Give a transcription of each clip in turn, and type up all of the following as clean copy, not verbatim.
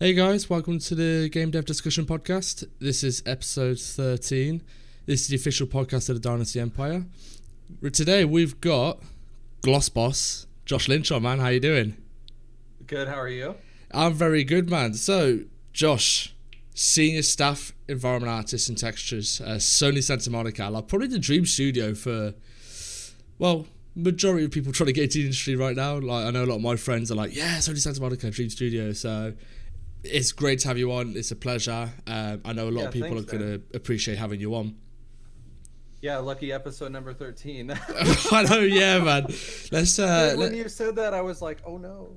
Hey guys, welcome to the Game Dev Discussion Podcast. This is episode 13. This is the official podcast of the Dynasty Empire. Today we've got Gloss Boss, Josh Lynch on, man. How you doing? Good. How are you? I'm very good, man. So, Josh, Senior Staff Environment Artist and Textures, Sony Santa Monica, like probably the dream studio for, well, majority of people trying to get into the industry right now. Like I know a lot of my friends are like, yeah, Sony Santa Monica, dream studio. So it's great to have you on. It's a pleasure. I know a lot of Yeah, people are thanks, going man. to appreciate having you on. Yeah, lucky episode number 13. I know, yeah, man. Let's Dude, when you said that, I was like, oh no.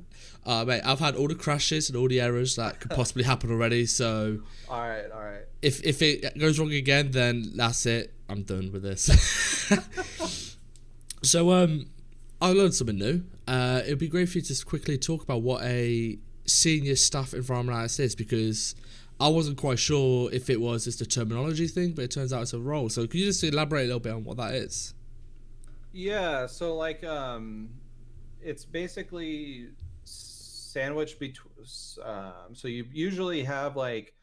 mate. I've had all the crashes and all the errors that could possibly happen already. So All right, all right. if it goes wrong again, then that's it. I'm done with this. So I learned something new. It'd be great for you to just quickly talk about what a senior staff environment analyst is, because I wasn't quite sure if it was just a terminology thing, but it turns out it's a role. So could you just elaborate a little bit on what that is? Yeah, so it's basically sandwiched between. So you usually have like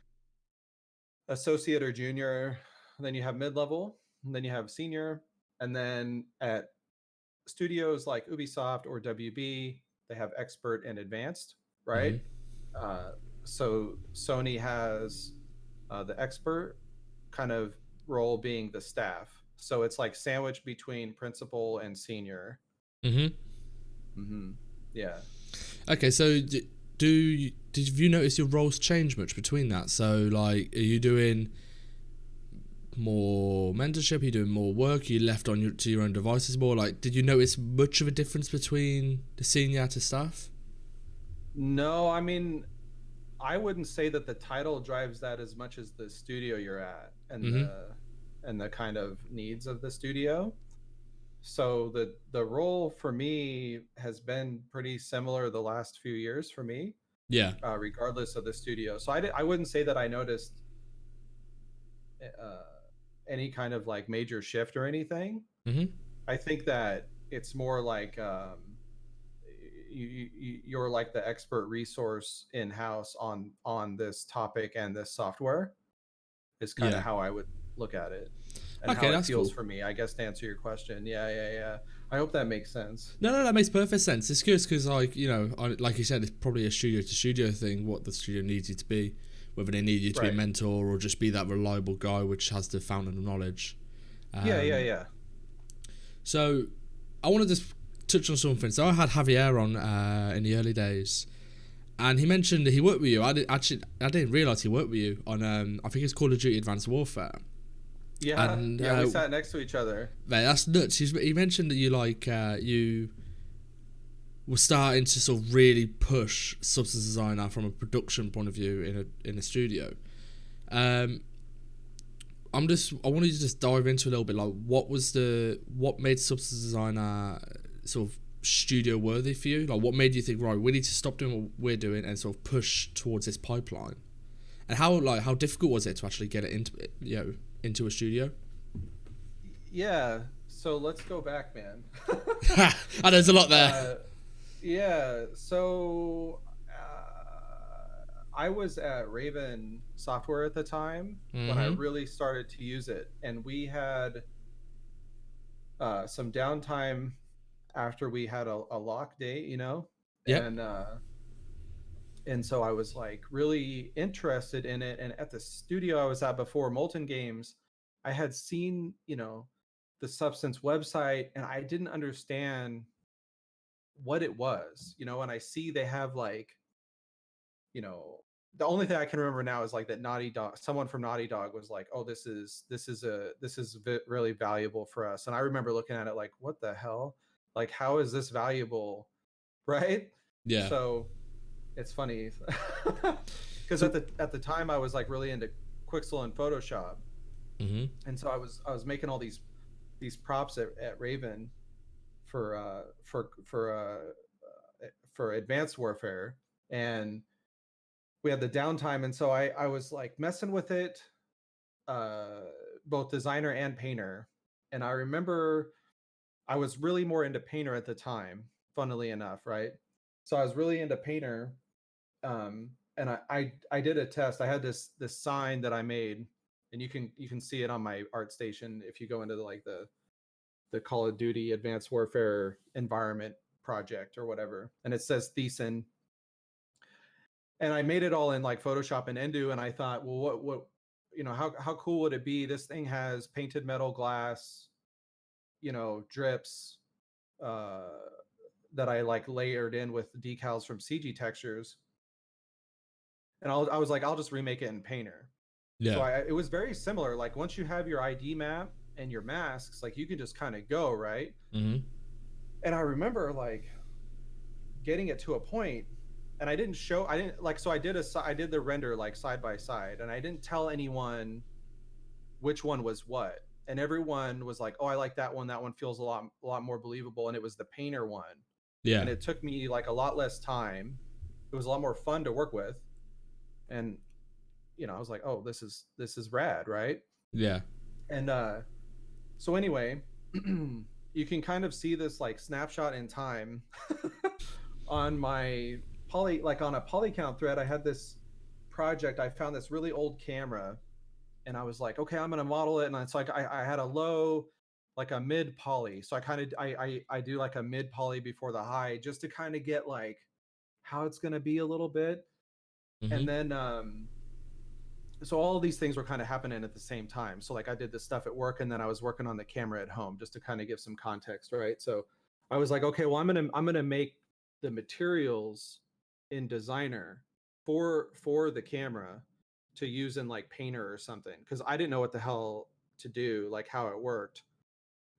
associate or junior, then you have mid-level, and then you have senior, and then at studios like Ubisoft or WB, they have expert and advanced, right? Mm-hmm. Uh, so Sony has the expert kind of role being the staff. So it's like sandwiched between principal and senior. Mm-hmm. Mm-hmm. Yeah. Okay, so did you notice your roles change much between that? So like, are you doing more mentorship? Are you doing more work? Are you left on to your own devices more? Like, did you notice much of a difference between the senior to staff? No, I mean, I wouldn't say that the title drives that as much as the studio you're at Mm-hmm. and the kind of needs of the studio. So the role for me has been pretty similar the last few years for me, Yeah. regardless of the studio. So I wouldn't say that I noticed uh, any kind of like major shift or anything. Mm-hmm. I think that it's more like you're like the expert resource in house on this topic and this software is kind of Yeah. how I would look at it and Okay, how it that's feels cool. for me. I guess to answer your question, yeah, yeah, yeah. I hope that makes sense. No, that makes perfect sense. It's good because, like, like you said, it's probably a studio to studio thing. What the studio needs you to be, whether they need you to be a Right. mentor or just be that reliable guy which has the fountain of knowledge. Yeah, yeah, Um, yeah. so I want to just touch on something. So I had Javier on in the early days, and he mentioned that he worked with you. I didn't realize he worked with you on I think it's Call of Duty Advanced Warfare. Yeah, And yeah, we sat next to each other. mate, that's nuts. He mentioned that you were starting to sort of really push substance design now from a production point of view in a studio. Um, I wanted to just dive into a little bit, like what made substance designer sort of studio worthy for you? Like, what made you think, right, we need to stop doing what we're doing and sort of push towards this pipeline? And how difficult was it to actually get it into a studio? Yeah, so let's go back, man. And there's a lot there. uh yeah, so I was at Raven Software at the time when I Mm-hmm. really started to use it, and we had some downtime after we had a lock date, Yep. and so I was like really interested in it. And at the studio I was at before, Molten Games, I had seen the Substance website, and I didn't understand what it was, and I see they have like, you know, the only thing I can remember now is like that Naughty Dog, someone from Naughty Dog was like, "Oh, this is really valuable for us." And I remember looking at it like, "What the hell? Like, how is this valuable?" Right? Yeah. So it's funny because So. at the time I was like really into Quixel and Photoshop, Mm-hmm. and so I was making all these props at Raven for for Advanced Warfare, and we had the downtime, and so I was like messing with it, uh, both designer and painter. And I remember I was really more into painter at the time, funnily enough, right? So I was really into painter, and I did a test. I had this sign that I made, and you can see it on my art station if you go into the Call of Duty Advanced Warfare environment project or whatever, and it says Thiessen. And I made it all in like Photoshop and Endo, and I thought, well, what how cool would it be? This thing has painted metal glass, drips, uh, that I like layered in with decals from CG Textures, and I was like, I'll just remake it in Painter. So Yeah. it was very similar. Like once you have your ID map and your masks, like you can just kind of go right. Mm-hmm. And I remember like getting it to a point, and I didn't like, so I did the render like side by side, and I didn't tell anyone which one was what. And everyone was like, oh, I like that one. That one feels a lot more believable. And it was the Painter one. Yeah. And it took me like a lot less time. It was a lot more fun to work with. And I was like, oh, this is rad, right? Yeah. And so anyway, you can kind of see this like snapshot in time on my like on a polycount thread. I had this project. I found this really old camera, and I was like, okay, I'm gonna model it. And it's like I had a low, like a mid poly. So I kind of I do like a mid poly before the high, just to kind of get like how it's gonna be a little bit. Mm-hmm. And then so all of these things were kind of happening at the same time. So like I did this stuff at work, and then I was working on the camera at home, just to kind of give some context, right? So I was like, okay, well, I'm gonna make the materials in Designer for the camera to use in like Painter or something, because I didn't know what the hell to do, like how it worked,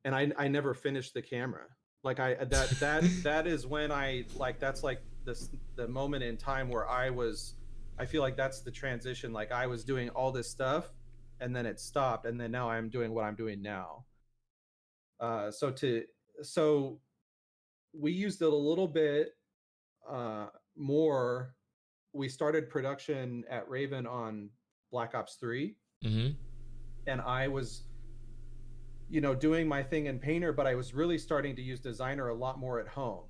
and I never finished the camera. Like that is when I like that's like the moment in time where I feel like that's the transition. Like I was doing all this stuff, and then it stopped, and then now I'm doing what I'm doing now. So we used it a little bit more. We started production at Raven on Black Ops 3, Mm-hmm. and I was doing my thing in Painter, but I was really starting to use Designer a lot more at home.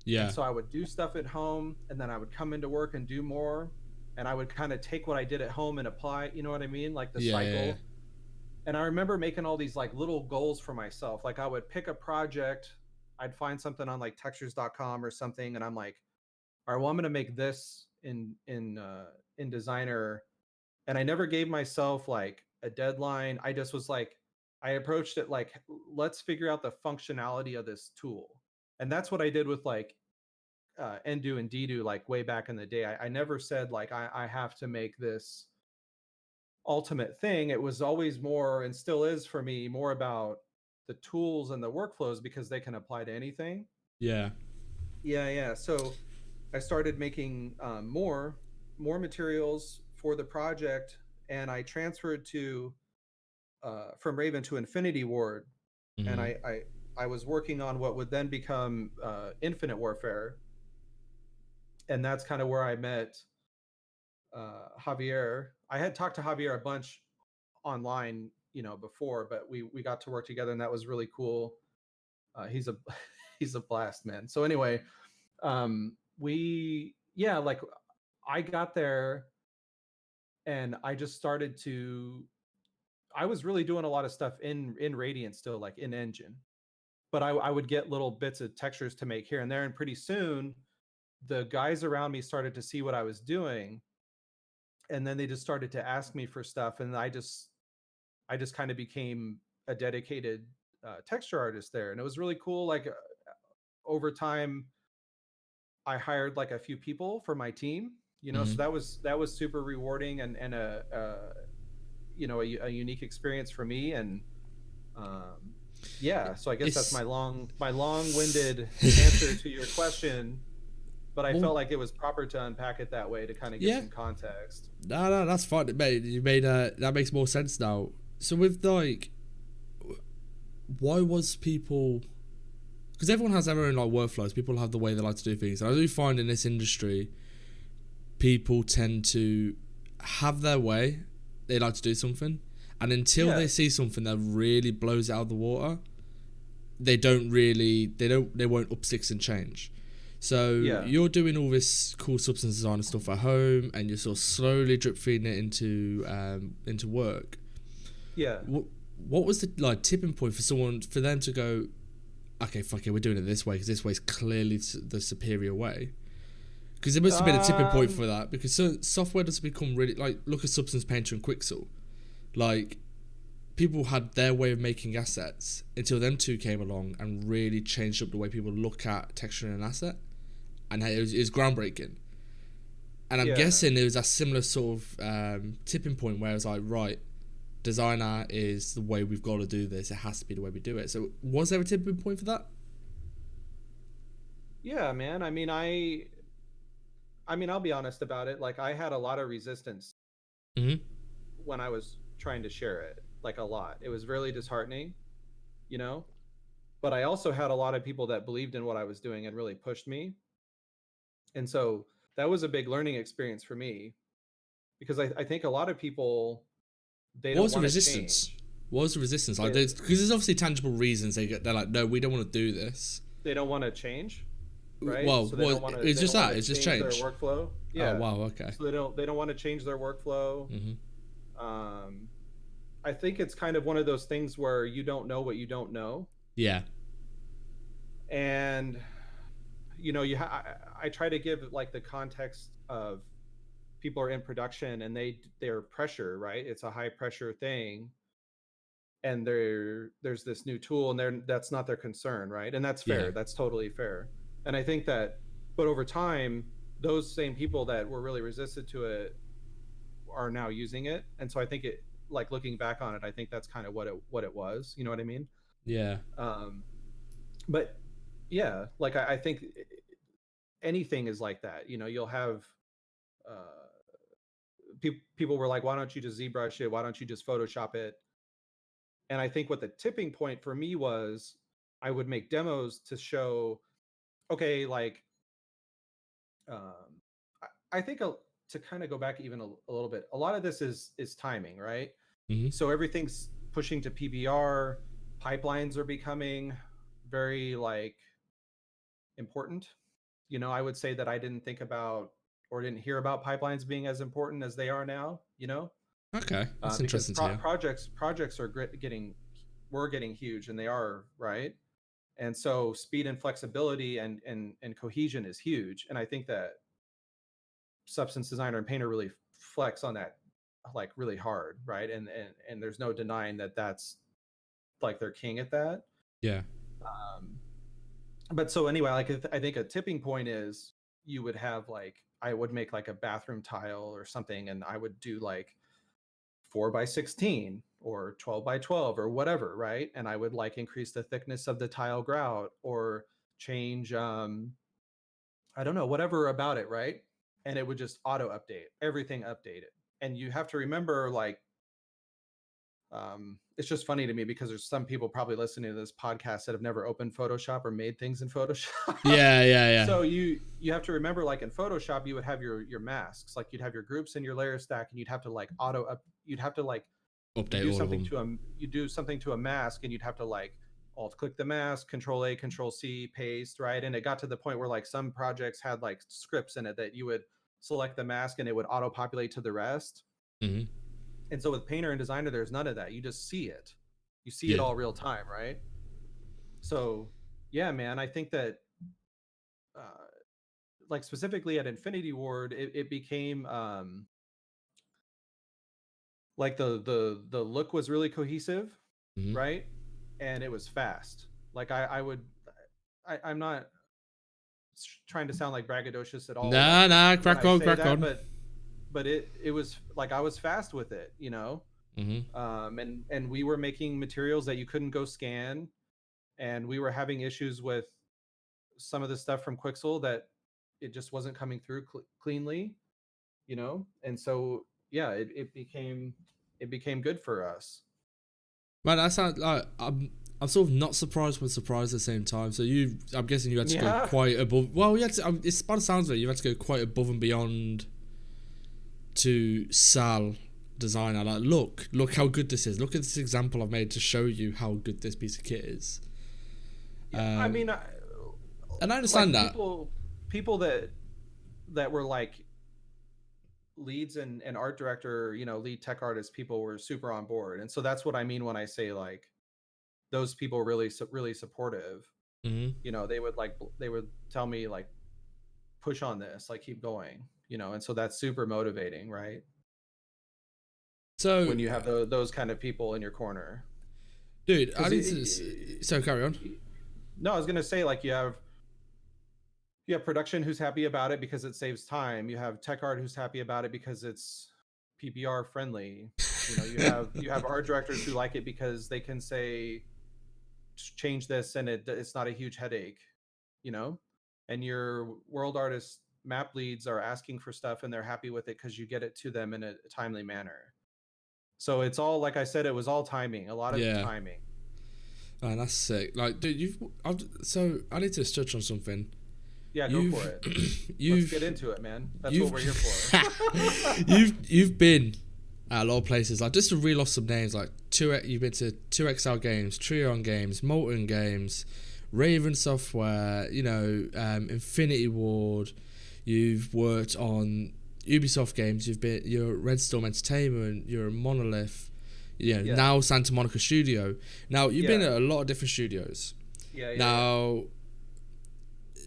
And Yeah. so I would do stuff at home, and then I would come into work and do more, and I would kind of take what I did at home and apply, you know what I mean? Like the Yeah. Yeah. cycle. And I remember making all these like little goals for myself. Like I would pick a project, I'd find something on like textures.com or something, and I'm like, all right, well, I'm going to make this in Designer. And I never gave myself like a deadline. I just was like, I approached it like, let's figure out the functionality of this tool. And that's what I did with like Endu and Dedu, like way back in the day. I never said like I have to make this ultimate thing. It was always more, and still is for me, more about the tools and the workflows, because they can apply to anything. Yeah. Yeah. So I started making more materials for the project, and I transferred to from Raven to Infinity Ward, and Mm-hmm. I was working on what would then become Infinite Warfare, and that's kind of where I met Javier. I had talked to Javier a bunch online, before, but we got to work together, and that was really cool. He's a he's a blast, man. So anyway, we yeah, like I got there, and I just started to. I was really doing a lot of stuff in Radiant still, like in Engine, but I would get little bits of textures to make here and there, and pretty soon the guys around me started to see what I was doing, and then they just started to ask me for stuff, and I just kind of became a dedicated texture artist there, and it was really cool. Like over time, I hired like a few people for my team, so Mm-hmm. that was super rewarding, and a unique experience for me. And um, yeah, so I guess that's It's my long-winded answer to your question, but I well, felt like it was proper to unpack it that way to kind of give yeah. some context. No, that's fine, mate. You made that makes more sense now. So with like, why was people? Because everyone has their own like workflows. People have the way they like to do things. And I do find in this industry, people tend to have their way. They like to do something, and until Yeah. they see something that really blows it out of the water, they won't up sticks and change. So Yeah. you're doing all this cool substance design and stuff at home, and you're sort of slowly drip feeding it into work. Yeah. What was the like tipping point for them to go, okay, fuck it, we're doing it this way because this way is clearly the superior way. Because there must have been a tipping point for that. Because software does become really like, look at Substance Painter and Quixel, like people had their way of making assets until them two came along and really changed up the way people look at texturing an asset, and it was groundbreaking. And I'm Yeah. guessing it was a similar sort of tipping point where it was like, right, design art is the way we've got to do this. It has to be the way we do it. So was there a tipping point for that? Yeah, man. I mean, I'll be honest about it. Like, I had a lot of resistance Mm-hmm. when I was trying to share it, like a lot. It was really disheartening, you know? But I also had a lot of people that believed in what I was doing and really pushed me. And so that was a big learning experience for me because I think a lot of people, they What don't was the want to resistance? change. What was the resistance? Like, They, because there's obviously tangible reasons they're like, no, we don't want to do this. they don't want to change, right? Well, So it's they just don't want that. to It's just change their change. workflow. Oh Yeah. wow, okay. So they don't want to change their workflow. Mhm. Um, I think it's kind of one of those things where you don't know what you don't know, Yeah. and I try to give like the context of people are in production and they're pressure, right? It's a high pressure thing, and there's this new tool, and that's not their concern, right? And that's Yeah. fair. That's totally fair. And I think that, but over time, those same people that were really resistant to it are now using it, and so I think it, like looking back on it, I think that's kind of what it was. You know what I mean? Yeah. Um, but yeah, like I think anything is like that. You know, you'll have uh, people were like, why don't you just ZBrush it? Why don't you just Photoshop it? And I think what the tipping point for me was, I would make demos to show, okay, like, um, I think to kind of go back even a little bit, a lot of this is timing, right? Mhm. So everything's pushing to PBR, pipelines are becoming very like important. You know, I would say that I didn't think about or didn't hear about pipelines being as important as they are now, you know, Okay, that's because interesting to hear. projects are getting, we're getting huge, and they are, right. And so speed and flexibility and cohesion is huge, and I think that Substance Designer and Painter really flex on that, like really hard, right. And there's no denying that that's like they're king at that. Yeah. um but so anyway, like I think a tipping point is, you would have like, I would make like a bathroom tile or something, and I would do like 4 by 16 or 12 by 12 or whatever, right? And I would like increase the thickness of the tile grout, or change, I don't know, whatever about it, right? And it would just auto update, everything updated. And you have to remember, like, it's just funny to me because there's some people probably listening to this podcast that have never opened Photoshop or made things in Photoshop. Yeah, yeah, yeah. So you have to remember, like in Photoshop, you would have your masks, like you'd have your groups and your layer stack, and you'd have to like auto up. You'd have to like, you Update do all of something them. to a you do something to a mask, and you'd have to like alt click the mask, Control A, Control C, paste, right? And it got to the point where like some projects had like scripts in it that you would select the mask and it would auto populate to the rest. Mhm. And so with Painter and Designer, there's none of that. You just see it. You see it Yeah. all real time, right? So yeah, man, I think that uh, like specifically at Infinity Ward, it became like the look was really cohesive, Mhm. right? And it was fast. Like I would, I'm not trying to sound like braggadocious at all, like Nah, nah. when Crack I on, say crack that, on. but it was like I was fast with it, you know. Mhm. And we were making materials that you couldn't go scan, and we were having issues with some of the stuff from Quixel that it just wasn't coming through cleanly, you know. And so yeah, it became good for us. Man, that sounds like I'm sort of not surprised but surprised at the same time. So I'm guessing you had to go Yeah. quite above. Well, you had to. It's by the sounds of it, you had to go quite above and beyond to sell designer. Like, look how good this is. Look at this example I've made to show you how good this piece of kit is. Yeah, I mean, And I like understand that. people. people that were like leads and art director, lead tech artist people were super on board. And so that's what I mean when I say like those people really really supportive. Hmm. They would tell me like push on this, like keep going, and so that's super motivating, right? So, When you have those kind of people in your corner. dude, I Because need to. So carry on. no, I was gonna say like you have production who's happy about it because it saves time. You have tech art who's happy about it because it's PBR friendly. You have art directors who like it because they can say change this and it's not a huge headache, you know. And your world artist map leads are asking for stuff and they're happy with it because you get it to them in a timely manner. So it's all, like I said, it was all timing, a lot of Yeah. timing. Man, that's sick. Like, dude, so I need to touch on something. Yeah, go for You've, it. Let's get you've, into it, man. That's what you've, we're here for. you've been at a lot of places. Like, just to reel off some names, like you've been to 2XL Games, Trion Games, Molten Games, Raven Software. Infinity Ward. You've worked on Ubisoft games. You're at Red Storm Entertainment. You're a Monolith. Yeah. Now Santa Monica Studio. Now you've been Yeah. at a lot of different studios. Yeah. Now,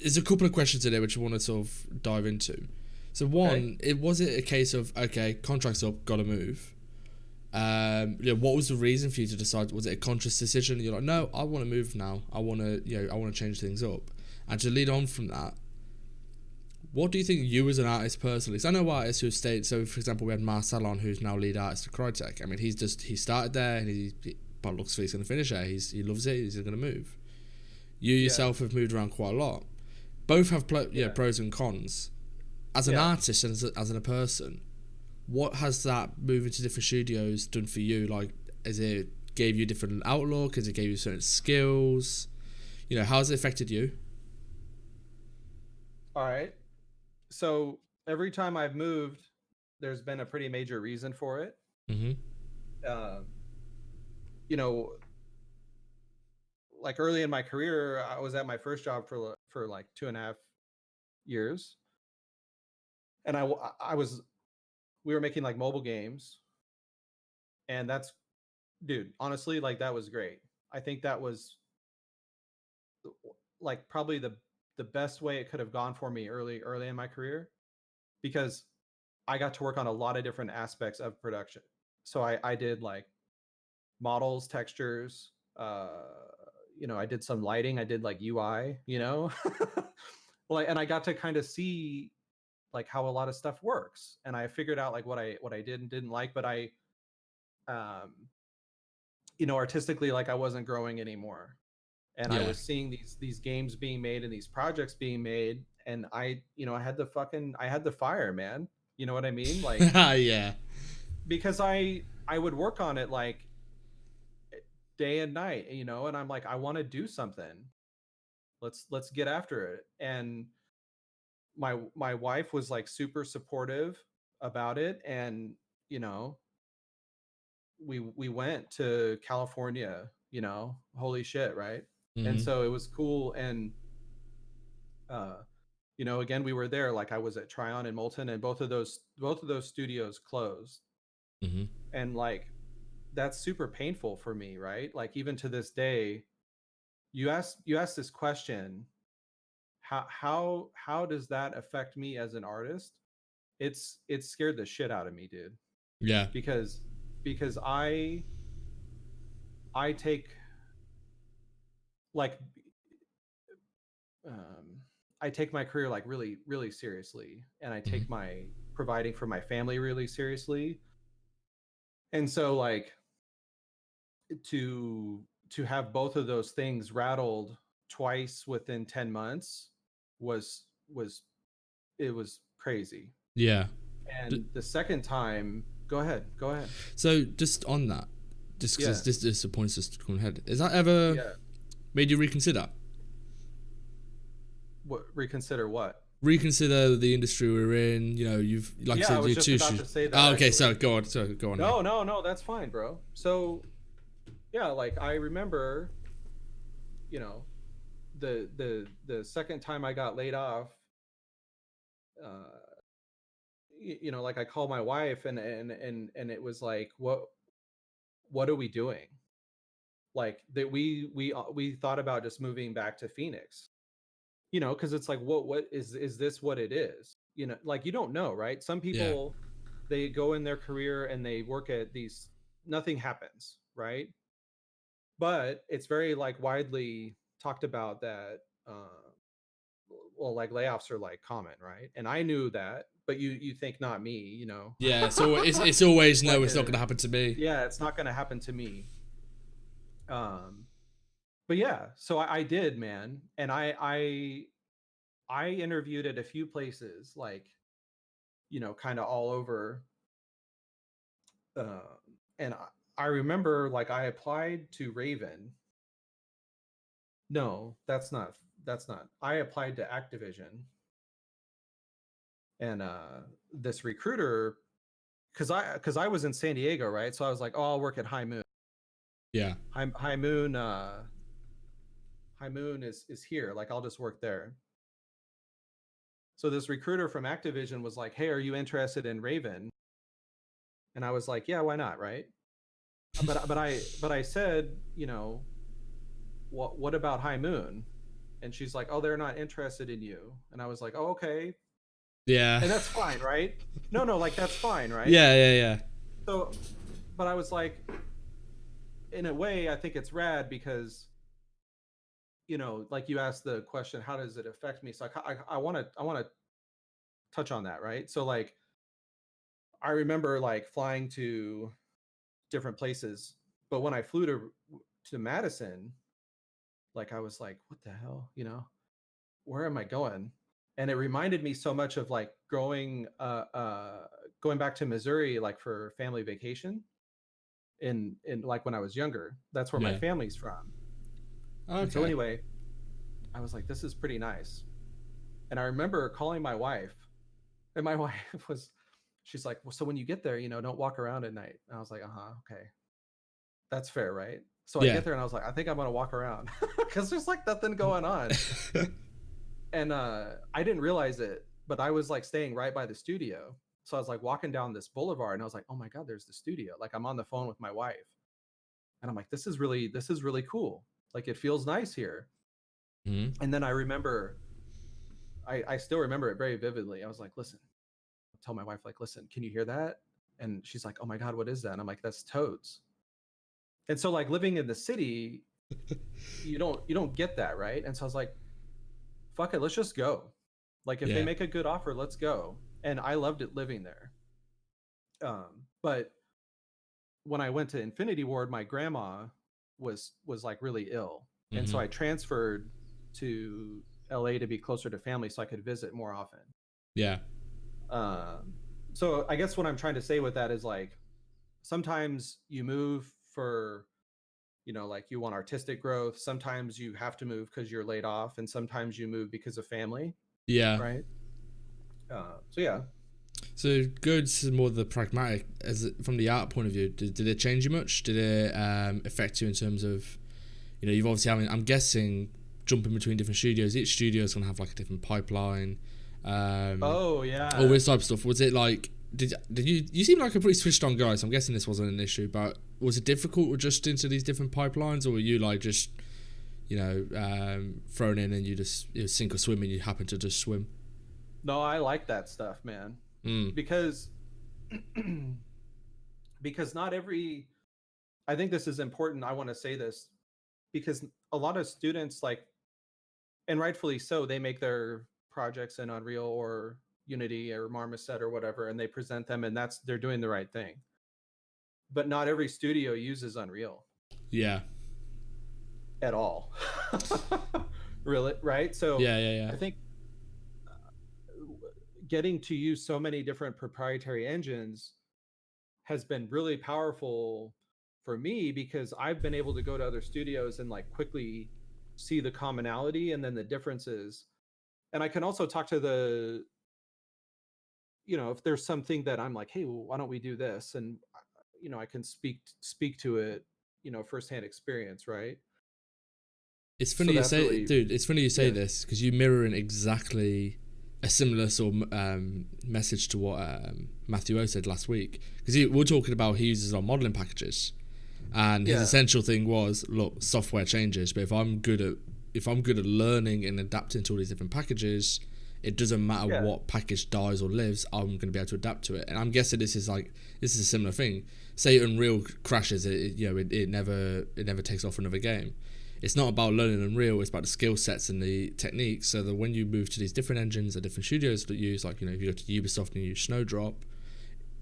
there's a couple of questions today which I want to sort of dive into. So one, was it a case of, okay, contract's up, gotta move? What was the reason for you to decide? Was it a conscious decision? You're like, no, I want to move now. I want to change things up. And to lead on from that, what do you think you as an artist personally? Because I know artists who have stayed. So, for example, we had Marcelon, who's now lead artist at Crytek. I mean, he started there, and he by looks like he's going to finish there. He loves it. He's going to move. You yourself have moved around quite a lot. Both have pros and cons. As an artist and as a person, what has that moving to different studios done for you? Like, has it gave you a different outlook? Has it gave you certain skills? How has it affected you? All right. So every time I've moved, there's been a pretty major reason for it. Mm-hmm. Um, you know, like early in my career, I was at my first job for like 2.5 years, and we were making like mobile games, and that's, dude, honestly, like that was great. I think that was like probably the best way it could have gone for me early in my career, because I got to work on a lot of different aspects of production. So I did like models, textures, I did some lighting, I did like UI, like, and I got to kind of see like how a lot of stuff works, and I figured out like what I did and didn't like, but I um artistically, like I wasn't growing anymore, and I Yeah. was seeing these games being made and these projects being made, and I had the fire, man. You know what I mean? Like, Yeah. because I would work on it like day and night, and I'm like, I want to do something. Let's get after it. And my wife was like super supportive about it, and you know we went to California, holy shit, right? And Mm-hmm. so it was cool. And uh again, we were there, like I was at Tryon and Molten, and both of those studios closed. Mm-hmm. And like that's super painful for me, right? Like even to this day, you ask this question, how does that affect me as an artist? It's scared the shit out of me, dude. Yeah. Because I take like um I take my career like really really seriously, and I Mm-hmm. take my providing for my family really seriously. And so like to to have both of those things rattled twice within 10 months was it was crazy. Yeah. D- And the second time, go ahead. So just on that, just Yeah. because this points just coming ahead, has that ever Yeah. made you reconsider? What, reconsider what? Reconsider the industry we're in. You've, like I Yeah, I said, was you just two about shoes. to say that Oh, okay. actually. So go on. So go on. Mate. No, that's fine, bro. So yeah, like I remember, you know, the second time I got laid off, uh, like I called my wife, and it was like, what are we doing? Like that we thought about just moving back to Phoenix, because it's like, what is this what it is? Like you don't know, right? Some Yeah. people, they go in their career and they work at these, nothing happens, right? But it's very like widely talked about that, well, like layoffs are like common, right? And I knew that, but you think not me, Yeah. So it's always it's no, like it's not going to happen to me. yeah, it's not going to happen to me. um but yeah, so I did, man, and I interviewed at a few places, like, kind of all over. uh, and I remember, like, I applied to Raven. No, that's not I applied to Activision. And this recruiter, because I was in San Diego, right? So I was like, oh, I'll work at High Moon. Yeah. High Moon is here. Like, I'll just work there. So this recruiter from Activision was like, hey, are you interested in Raven? And I was like, yeah, why not, right? But I said, what about High Moon? And she's like, oh, they're not interested in you. And I was like, oh, okay. Yeah. And that's fine, right? No, like, that's fine, right? Yeah. Yeah. Yeah. So, but I was like, in a way, I think it's rad because, like, you asked the question, how does it affect me? So I want to touch on that, right? So, like, I remember, like, flying to different places, but when I flew to Madison, like, I was like, what the hell, where am I going? And it reminded me so much of, like, going back to Missouri, like, for family vacation, in like when I was younger. That's where my Yeah. family's from. And so Okay. anyway, I was like, this is pretty nice. And I remember calling my wife, and my wife she's like, well, so when you get there, don't walk around at night. And I was like, okay, that's fair, right? So I Yeah. get there and I was like, I think I'm gonna walk around because there's like nothing going on. And I didn't realize it, but I was like staying right by the studio. So I was like walking down this boulevard, and I was like, oh my god, there's the studio. Like, I'm on the phone with my wife, and I'm like, this is really cool. Like, it feels nice here. Mhm. And then I remember, I still remember it very vividly. I was like, listen, tell my wife, like, listen, can you hear that? And she's like, oh my god, what is that? And I'm like, that's toads. And so, like, living in the city, you don't get that, right? And so I was like, fuck it, let's just go. Like, if they Yeah. make a good offer, let's go. And I loved it living there. But when I went to Infinity Ward, my grandma was like really ill, and so Mhm. I transferred to LA to be closer to family, so I could visit more often. Yeah. Um, so I guess what I'm trying to say with that is, like, sometimes you move for, like, you want artistic growth. Sometimes you have to move because you're laid off, and sometimes you move because of family, Yeah. right? So yeah. So goods is more the pragmatic, from the art point of view. Did it change you much? Did it affect you in terms of, you've obviously having, I'm guessing, jumping between different studios. Each studio is gonna have like a different pipeline, Oh all yeah. this type of stuff. Was it like, did you seem like a pretty switched on guy? So I'm guessing this wasn't an issue. But was it difficult adjusting to these different pipelines, or were you like just thrown in and you just sink or swim and you happen to just swim? No, I like that stuff, man, Mm. because because not every, I think this is important. I want to say this because a lot of students, like, and rightfully so, they make their projects in Unreal or Unity or Marmoset or whatever, and they present them, and they're doing the right thing. But not every studio uses Unreal Yeah. at all. Really, right? So Yeah. Yeah. Yeah. I think getting to use so many different proprietary engines has been really powerful for me, because I've been able to go to other studios and, like, quickly see the commonality and then the differences. And I can also talk to if there's something that I'm like, hey, well, why don't we do this? And I can speak to it, firsthand experience, right? It's So funny you that's say, really, dude. It's funny you say yeah. this because you mirroring exactly. a similar sort of message to what Matthew O said last week, because we were talking about he uses our modeling packages, and his Yeah. essential thing was, look, software changes, but if I'm good at learning and adapting to all these different packages, it doesn't matter Yeah. what package dies or lives, I'm going to be able to adapt to it. And I'm guessing this is a similar thing. Say Unreal crashes, it never takes off another game. It's not about learning Unreal, it's about the skill sets and the techniques, so that when you move to these different engines or different studios that use, like, if you go to Ubisoft and you use Snowdrop,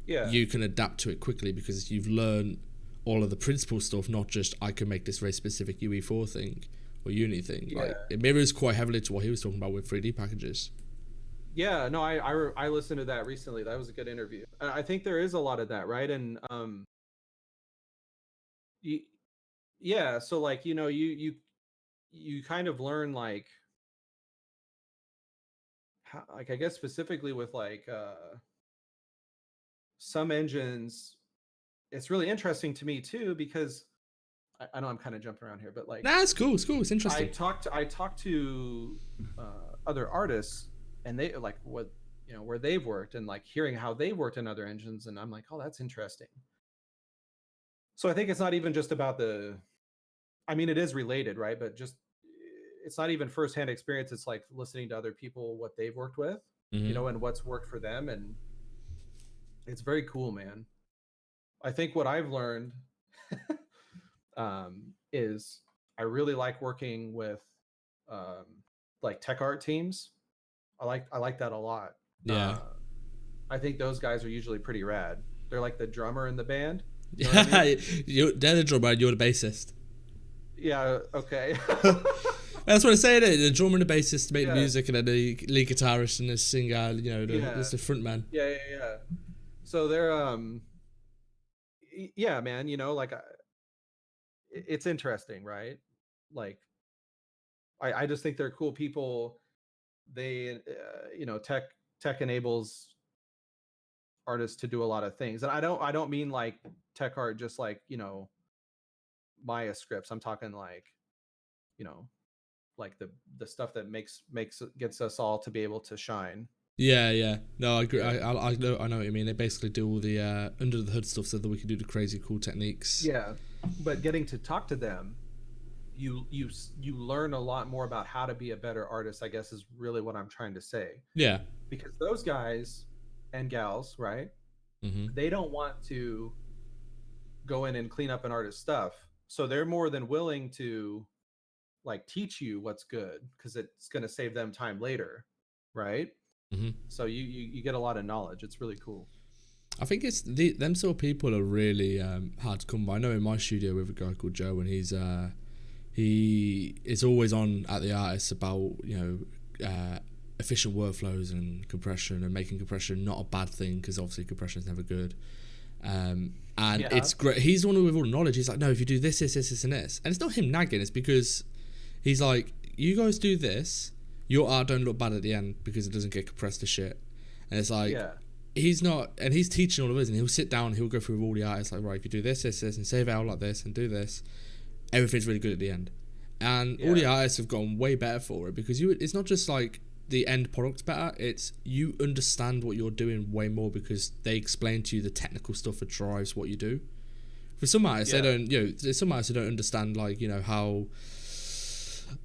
Yeah. you can adapt to it quickly because you've learned all of the principal stuff, not just I can make this very specific UE4 thing or Uni thing. Yeah. Like, it mirrors quite heavily to what he was talking about with 3D packages. Yeah, no, I listened to that recently. That was a good interview. I think there is a lot of that, right? And y- yeah, so like, you kind of learn like how, like, I guess specifically with like some engines, it's really interesting to me too, because I know I'm kind of jumping around here, but like Nah, it's cool. It's cool. It's interesting. I talked to other artists, and they like what, where they've worked, and like hearing how they worked in other engines, and I'm like, oh, that's interesting. So I think it's not even just about the, I mean, it is related, right? But just, it's not even firsthand experience. It's like listening to other people, what they've worked with, Mm-hmm. and what's worked for them, and it's very cool, man. I think what I've learned is I really like working with um, like tech art teams. I like that a lot. Yeah. Uh, I think those guys are usually pretty rad. They're like the drummer in the band. You know what I Yeah, mean? they're the drummer and you're the bassist. Yeah. Okay. That's what I say. The drummer and the bassist make the Yeah. music, and then the lead guitarist and the singer. Yeah. It's the front man. Yeah. Yeah. Yeah. So they're yeah, man. Like it's interesting, right? Like I just think they're cool people. They tech enables artists to do a lot of things, and I don't mean like tech art just like Maya scripts. I'm talking like you know like the stuff that makes gets us all to be able to shine. Yeah, yeah. No, I agree. Yeah. I know what you mean. They basically do all the under the hood stuff so that we can do the crazy cool techniques. Yeah, but getting to talk to them, you learn a lot more about how to be a better artist, I guess, is really what I'm trying to say. Yeah. Because those guys and gals, right, Mm-hmm. they don't want to go in and clean up an artist's stuff, so they're more than willing to like teach you what's good because it's going to save them time later, right? Mm-hmm. So you get a lot of knowledge. It's really cool. I think it's them sort of people are really hard to come by. I know in my studio with a guy called Joe, and he is always on at the artists about efficient workflows and compression, and making compression not a bad thing, because obviously compression is never good. And Yeah. it's great. He's the one with all the knowledge. He's like, no, if you do this, and this, and it's not him nagging. It's because he's like, you guys do this, your art don't look bad at the end because it doesn't get compressed to shit. And it's like, Yeah. he's not, and he's teaching all of us, and he'll sit down, he'll go through all the artists, like, right, if you do this, and save it out like this, and do this, everything's really good at the end. And all the Yeah. artists have gotten way better for it, because it's not just like the end product's better, it's you understand what you're doing way more because they explain to you the technical stuff that drives what you do. For some artists, Yeah. they don't, there's some artists who don't understand, like, how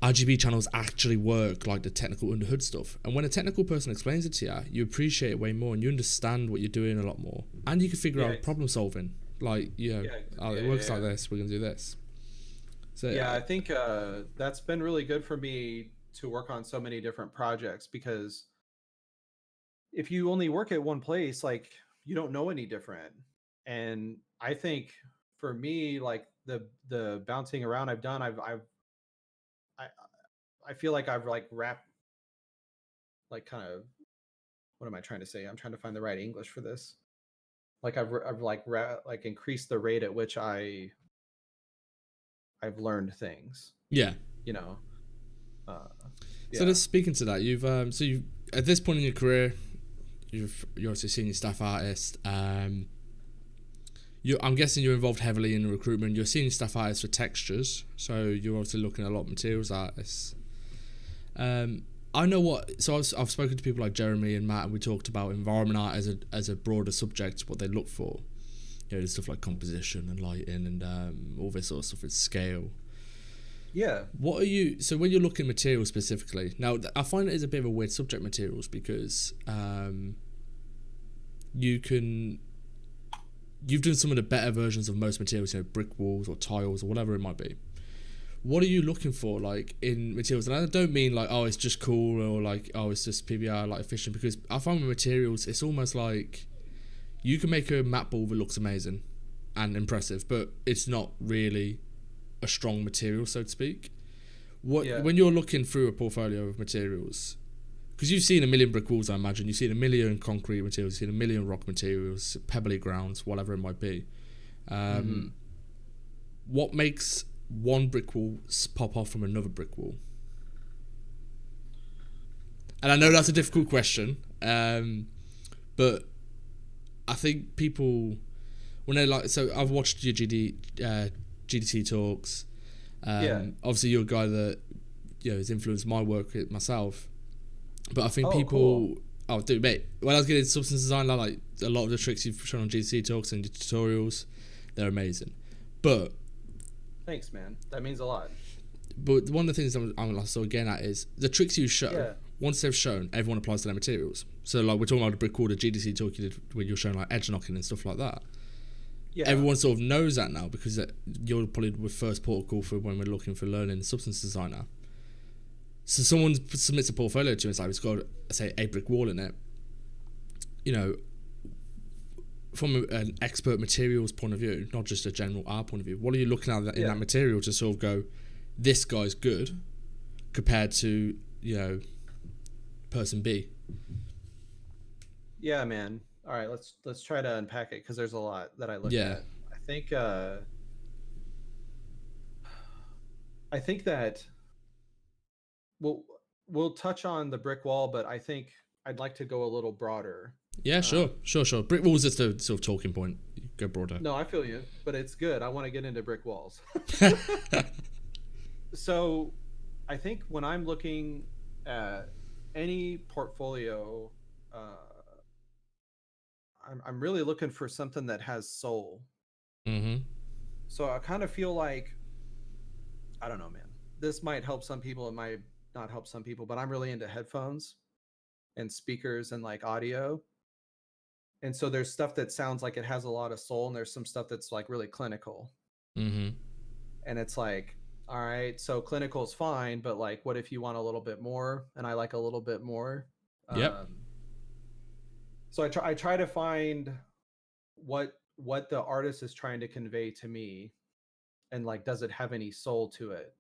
RGB channels actually work, like the technical under hood stuff. And when a technical person explains it to you, you appreciate it way more, and you understand what you're doing a lot more, and you can figure Yeah. out problem solving. Like, Yeah. oh, it Yeah, works yeah, like yeah. this, we're gonna do this. So Yeah, I think that's been really good for me to work on so many different projects, because if you only work at one place, like you don't know any different. And I think for me, like the bouncing around I've done, I I feel like I've like wrapped, like, kind of, what am I trying to say? I'm trying to find the right English for this. Like I've like like increased the rate at which I've learned things, yeah. you know. Uh So yeah. just speaking to that, you've at this point in your career, you're obviously a senior staff artist. I'm guessing you're involved heavily in the recruitment. You're a senior staff artist for textures, so you're obviously looking at a lot of materials artists. I know what. So I've spoken to people like Jeremy and Matt, and we talked about environment art as a broader subject, what they look for. You know, there's stuff like composition and lighting and all this sort of stuff. It's scale. Yeah. What are you? So when you're looking at materials specifically, now I find it is a bit of a weird subject, materials, because you can. You've done some of the better versions of most materials, you know, brick walls or tiles or whatever it might be. What are you looking for, like, in materials? And I don't mean like, oh, it's just cool, or like, oh, it's just PBR, like, efficient, because I find with materials, it's almost like you can make a mat ball that looks amazing and impressive, but it's not really a strong material, so to speak. What Yeah. When you're looking through a portfolio of materials, because you've seen a million brick walls, I imagine, you've seen a million concrete materials, you've seen a million rock materials, pebbly grounds, whatever it might be. Mm-hmm. What makes one brick wall pop off from another brick wall? And I know that's a difficult question, but I think people, when they're like, so I've watched your GDT talks. Yeah. Obviously, you're a guy that, you know, has influenced my work myself. But I think Oh, people, cool. oh, dude, mate, when I was getting substance design, like a lot of the tricks you've shown on GDT talks and your tutorials, they're amazing. But Thanks, man. That means a lot. one of the things I'm still getting at is the tricks you show. Yeah. Once they've shown, everyone applies to their materials. So like we're talking about the brick wall, the GDC talk you did when you're showing like edge knocking and stuff like that. Yeah. Everyone sort of knows that now because you're probably the first port of call for when we're looking for learning substance designer. So someone submits a portfolio to us, like it's got, say, a brick wall in it. You know, from an expert materials point of view, not just a general art point of view, what are you looking at in that material to sort of go, this guy's good, compared to, you know, person B? Yeah, man. All right, let's try to unpack it because there's a lot that I look Yeah, at. I think that we'll we'll touch on the brick wall, but I think I'd like to go a little broader. yeah, Um, sure. Brick walls is the sort of talking point. Go broader. no, I feel you, but it's good. I want to get into brick walls. So, I think when I'm looking at any portfolio, uh, I'm really looking for something that has soul. Mm-hmm. So I kind of feel like I don't know, man. This might help some people. It might not help some people, but I'm really into headphones and speakers and like audio. And so there's stuff that sounds like it has a lot of soul, and there's some stuff that's like really clinical. Mm-hmm. And it's like, all right, so clinical is fine, but like, what if you want a little bit more? And I like a little bit more. Yep. So I try to find what the artist is trying to convey to me, and like, does it have any soul to it?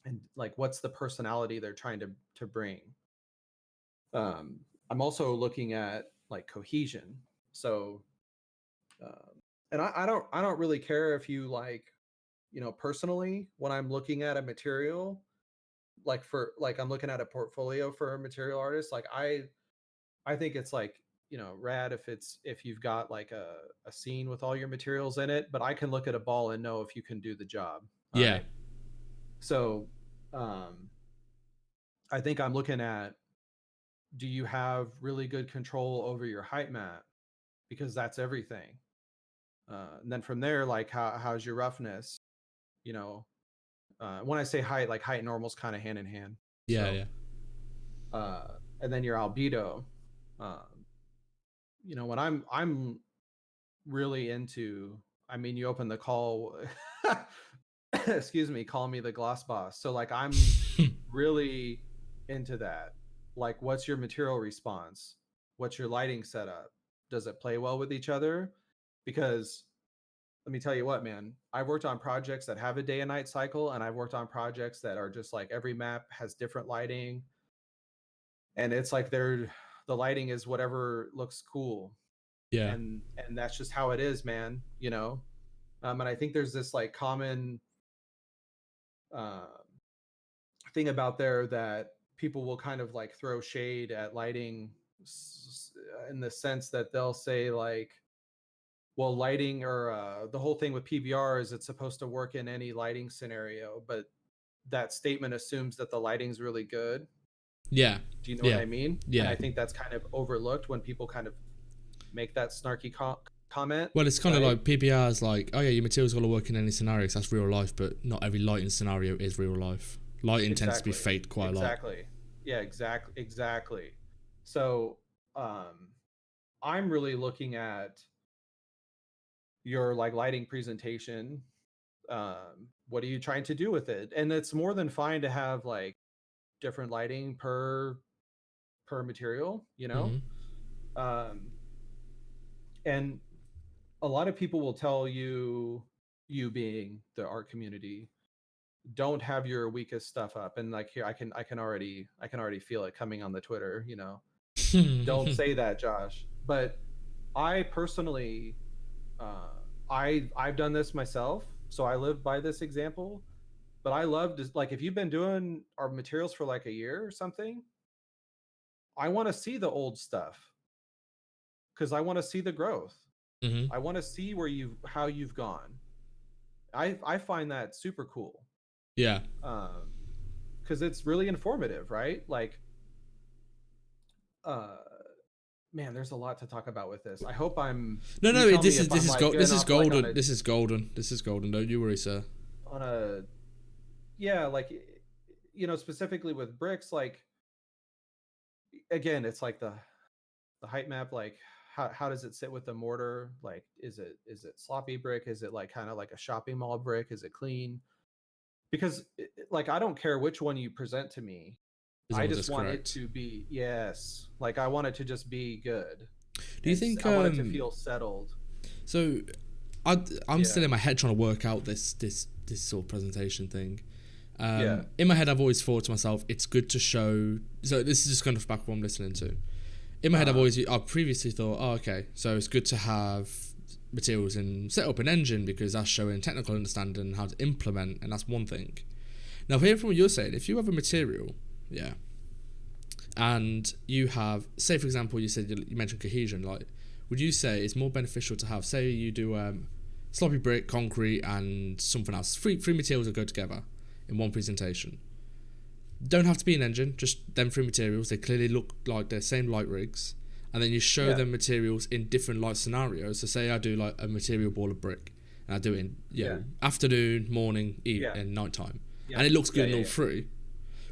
And like, what's the personality they're trying to bring? um, I'm also looking at like cohesion. So, and I don't really care if you like, you know, personally, when I'm looking at a material, like for like I'm looking at a portfolio for a material artist, like I think it's like, you know, rad if you've got like a scene with all your materials in it, but I can look at a ball and know if you can do the job. All Yeah. right. So, um, I think I'm looking at, do you have really good control over your height map? Because that's everything. And then from there, like how's your roughness? You know, when I say height, like height and normal's kind of hand in hand. Yeah. So, Yeah. uh, and then your albedo. Um, you know, when I'm really into, I mean, you open the call, excuse me, call me the gloss boss. So like I'm really into that. Like, what's your material response? What's your lighting setup? Does it play well with each other? Because let me tell you what, man, I've worked on projects that have a day and night cycle, and I've worked on projects that are just like every map has different lighting, and it's like the lighting is whatever looks cool, Yeah. and that's just how it is, man. You know, and I think there's this like common uh, thing about there that people will kind of like throw shade at lighting in the sense that they'll say like, well, lighting or the whole thing with PBR is it's supposed to work in any lighting scenario, but that statement assumes that the lighting's really good. Yeah. Do you know what Yeah. I mean? And Yeah. I think that's kind of overlooked when people kind of make that snarky comment, Well, it's kind of right? like PBR's like, oh yeah, your material's got to work in any scenario 'cause that's real life, but not every lighting scenario is real life. Lighting tends to be Exactly. faked quite a lot. Exactly. Yeah, exactly. So, um I'm really looking at your like lighting presentation. What are you trying to do with it? And it's more than fine to have like different lighting per material, you know? Mm-hmm. Um and a lot of people will tell you, you being the art community, don't have your weakest stuff up. And like here I can already feel it coming on the Twitter, you know. Don't say that, Josh. But I personally, uh, I've done this myself, so I live by this example. But I love to, like, if you've been doing our materials for like a year or something, I want to see the old stuff because I want to see the growth. Mm-hmm. I want to see where you how you've gone. I find that super cool. Yeah. Because it's really informative, right? Like, uh, man, there's a lot to talk about with this. I hope I'm. No, You no. tell me This is if I'm like this getting is off like golden. This is golden. This is golden. Don't you worry, sir. on a yeah, like, specifically with bricks, like, again, it's like the height map, like how does it sit with the mortar? Like, is it sloppy brick? Is it like kind of like a shopping mall brick? Is it clean? Because like I don't care which one you present to me. As I long as just it's want it correct. to be, yes. Like I want it to just be good, Do you and think? I want it to feel settled. So, I'm still Yeah, in my head trying to work out this sort of presentation thing. yeah, In my head, I've always thought to myself, it's good to show. So this is just kind of back what I'm listening to. In my head, uh, I've previously thought, oh, okay, so it's good to have materials and set up an engine because that's showing technical understanding and how to implement, and that's one thing. Now, hearing from what you're saying, if you have a material, yeah, and you have, say, for example, you mentioned cohesion, like, would you say it's more beneficial to have, say, you do sloppy brick, concrete, and something else, three materials that go together in one presentation? Don't have to be an engine, just them three materials. They clearly look like they're same light rigs, and then you show yeah, them materials in different light scenarios. So say I do like a material ball of brick, and I do it in yeah, afternoon, morning, yeah, and nighttime, yeah, and it looks yeah, good in yeah, all yeah. three.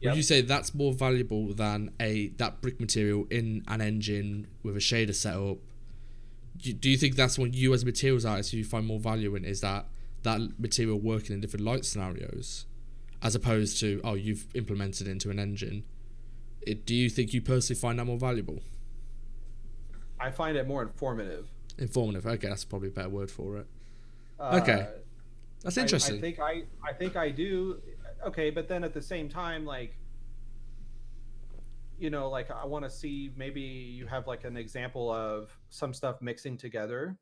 Would you Yep. say that's more valuable than that brick material in an engine with a shader setup? Do you think that's what you as a materials artist you find more value in? Is that material working in different light scenarios, as opposed to, oh, you've implemented it into an engine? Do you think you personally find that more valuable? I find it more informative. Informative. Okay, that's probably a better word for it. Uh, Okay, that's I interesting. think I do. Okay, but then at the same time, like, like I want to see, maybe you have like an example of some stuff mixing together,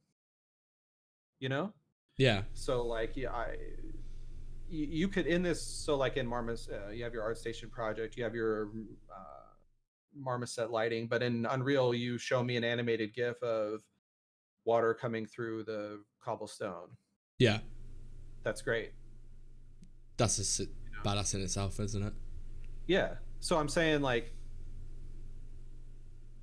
you know? Yeah, So like, yeah, you could, in this, so like in Marmos, you have your ArtStation project, you have your Marmoset lighting, but in Unreal, you show me an animated GIF of water coming through the cobblestone. yeah. That's great. That's a badass in itself, isn't it? Yeah. So I'm saying, like,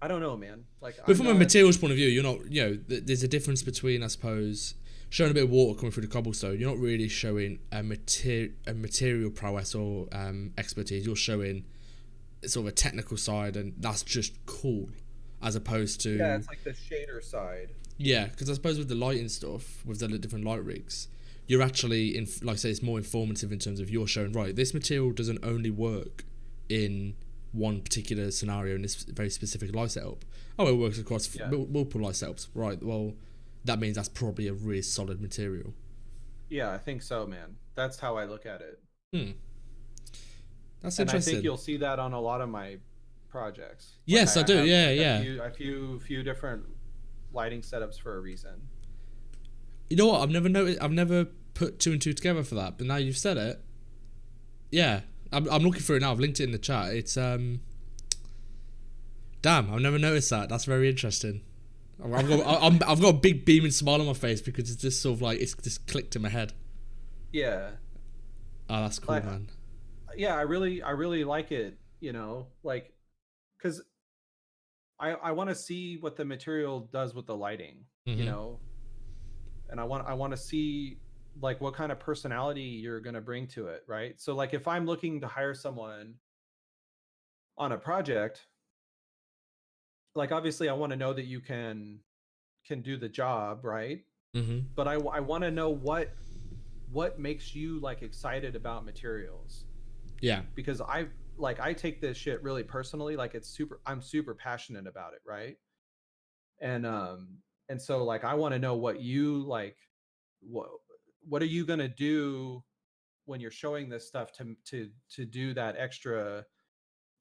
I don't know, man. Like, But I'm from a not. materials point of view, you're not. There's a difference between, I suppose, showing a bit of water coming through the cobblestone. You're not really showing a material prowess or expertise. You're showing sort of a technical side, and that's just cool, as opposed Yeah, to, it's like the shader side. yeah. Because I suppose with the lighting stuff, with the different light rigs, you're actually in, like I say, it's more informative in terms of you're showing, right, this material doesn't only work in one particular scenario in this very specific light setup. Oh, it works across Yeah. multiple light setups, right? Well, that means that's probably a really solid material. Yeah, I think so, man. That's how I look at it. Hmm, that's And I think interesting. you'll see that on a lot of my projects. Like Yes, I I do. have Yeah, like a yeah. few different lighting setups for a reason. You know what? I've never noticed. I've never put two and two together for that. But now you've said it, yeah. I'm looking for it now. I've linked it in the chat. It's damn. I've never noticed that. That's very interesting. I've got a big beaming smile on my face because it's just sort of like it's just clicked in my head. Yeah. Oh, that's cool, Like, man. yeah, I really like it, like because I want to see what the material does with the lighting, you Mm-hmm. know, and I want to see like what kind of personality you're going to bring to it, right? So like if I'm looking to hire someone on a project, like obviously I want to know that you can do the job, right? Mm-hmm. But I want to know what makes you like excited about materials, Yeah. because I take this shit really personally, like I'm super passionate about it, right? And and so like I want to know what you like, what what are you going to do when you're showing this stuff to do that extra,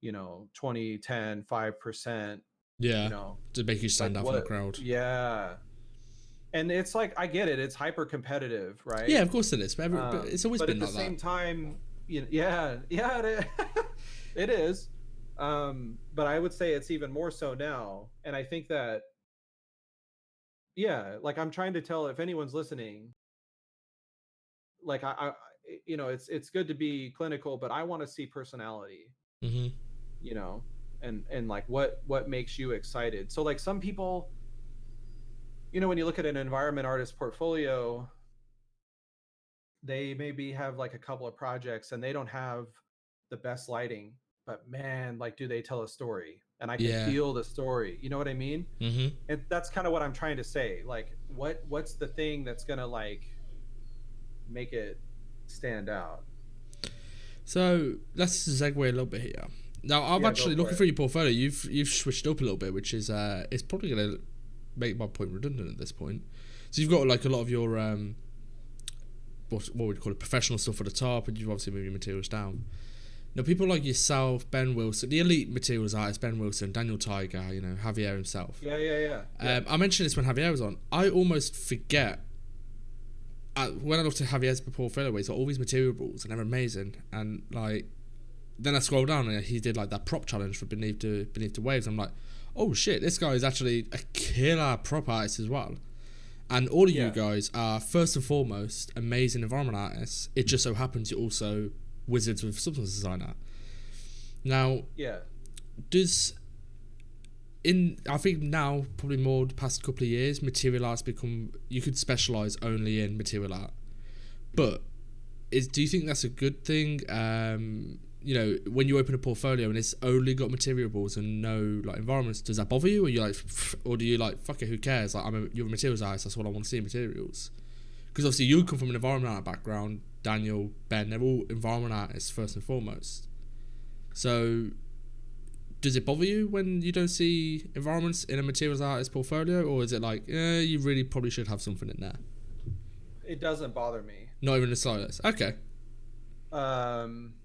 20, 10, 5%, you Yeah. know, To make you like stand out from the what, crowd. yeah. And it's like I get it, it's hyper competitive, Yeah, right? of course it is. But it's always But been at the like that. same time, yeah, yeah, it is. But I would say it's even more so now. And I think that, yeah, like I'm trying to tell if anyone's listening, like it's good to be clinical, but I want to see personality, Mm-hmm. you know, and like what makes you excited. So like some people, when you look at an environment artist portfolio, they maybe have like a couple of projects and they don't have the best lighting, but man, like do they tell a story? And I can Yeah. feel the story. You know what I mean? Mm-hmm. And that's kind of what I'm trying to say. Like what's the thing that's going to like make it stand out? So let's segue a little bit here. Now, I'm Yeah, go actually for looking it. through your portfolio. You've switched up a little bit, which is it's probably going to make my point redundant at this point. So you've got like a lot of your what would you call it, professional stuff at the top, and you've obviously moved your materials down. Now, people like yourself, Ben Wilson, the elite materials artist, Ben Wilson, Daniel Tiger, Javier himself. Yeah, yeah, yeah. Yeah. I mentioned this when Javier was on. I almost forget when I looked at Javier's portfolio, he's got all these materials and they're amazing. And like, then I scroll down and he did like that prop challenge for Beneath the Waves. I'm like, oh shit, this guy is actually a killer prop artist as well. And all of you Yeah. guys are first and foremost amazing environment artists. It just so happens you're also wizards with substance designer. Now, Yeah. does I think now probably more the past couple of years, material art's become, you could specialize only in material art. But do you think that's a good thing? When you open a portfolio and it's only got materials and no like environments, does that bother you, or you like, or do you like fuck it, who cares? Like you're a materials artist, that's what I want to see in materials. Because obviously you come from an environment art background. Daniel, Ben, they're all environment artists first and foremost. So does it bother you when you don't see environments in a materials artist portfolio, or is it like, you really probably should have something in there? It doesn't bother me. Not even the slightest. Okay, Um,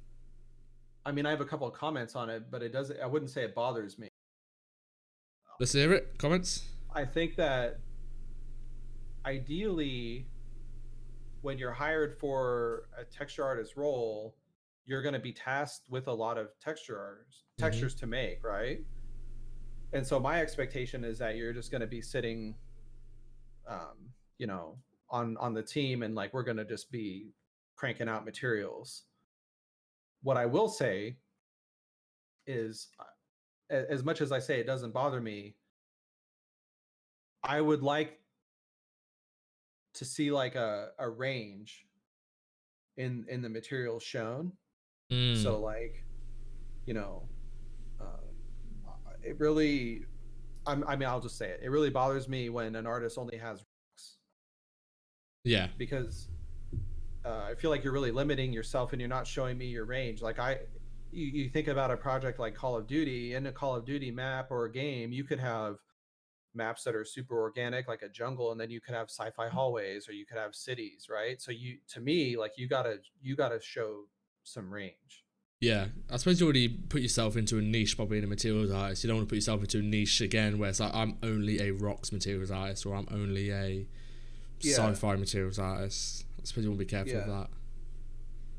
I mean, I have a couple of comments on it, but it doesn't. I wouldn't say it bothers me. let's hear it. Comments. I think that ideally, when you're hired for a texture artist role, you're going to be tasked with a lot of Mm-hmm. textures to make, right? And so my expectation is that you're just going to be sitting, um, you know, on the team, and like we're going to just be cranking out materials. What I will say is, as much as I say it doesn't bother me, I would like to see like a range in the materials shown. Mm. So like, you know, uh, it really, I mean, I'll just say it. It really bothers me when an artist only has rocks, Yeah. because I feel like you're really limiting yourself and you're not showing me your range. Like you think about a project like Call of Duty. In a Call of Duty map or a game, you could have maps that are super organic, like a jungle, and then you could have sci-fi hallways, or you could have cities, right? So to me, like you gotta show some range. Yeah, I suppose you already put yourself into a niche by being a materials artist. You don't want to put yourself into a niche again where it's like, I'm only a rocks materials artist, or I'm only a Yeah, sci-fi materials artist. I suppose you want to be careful of yeah, that.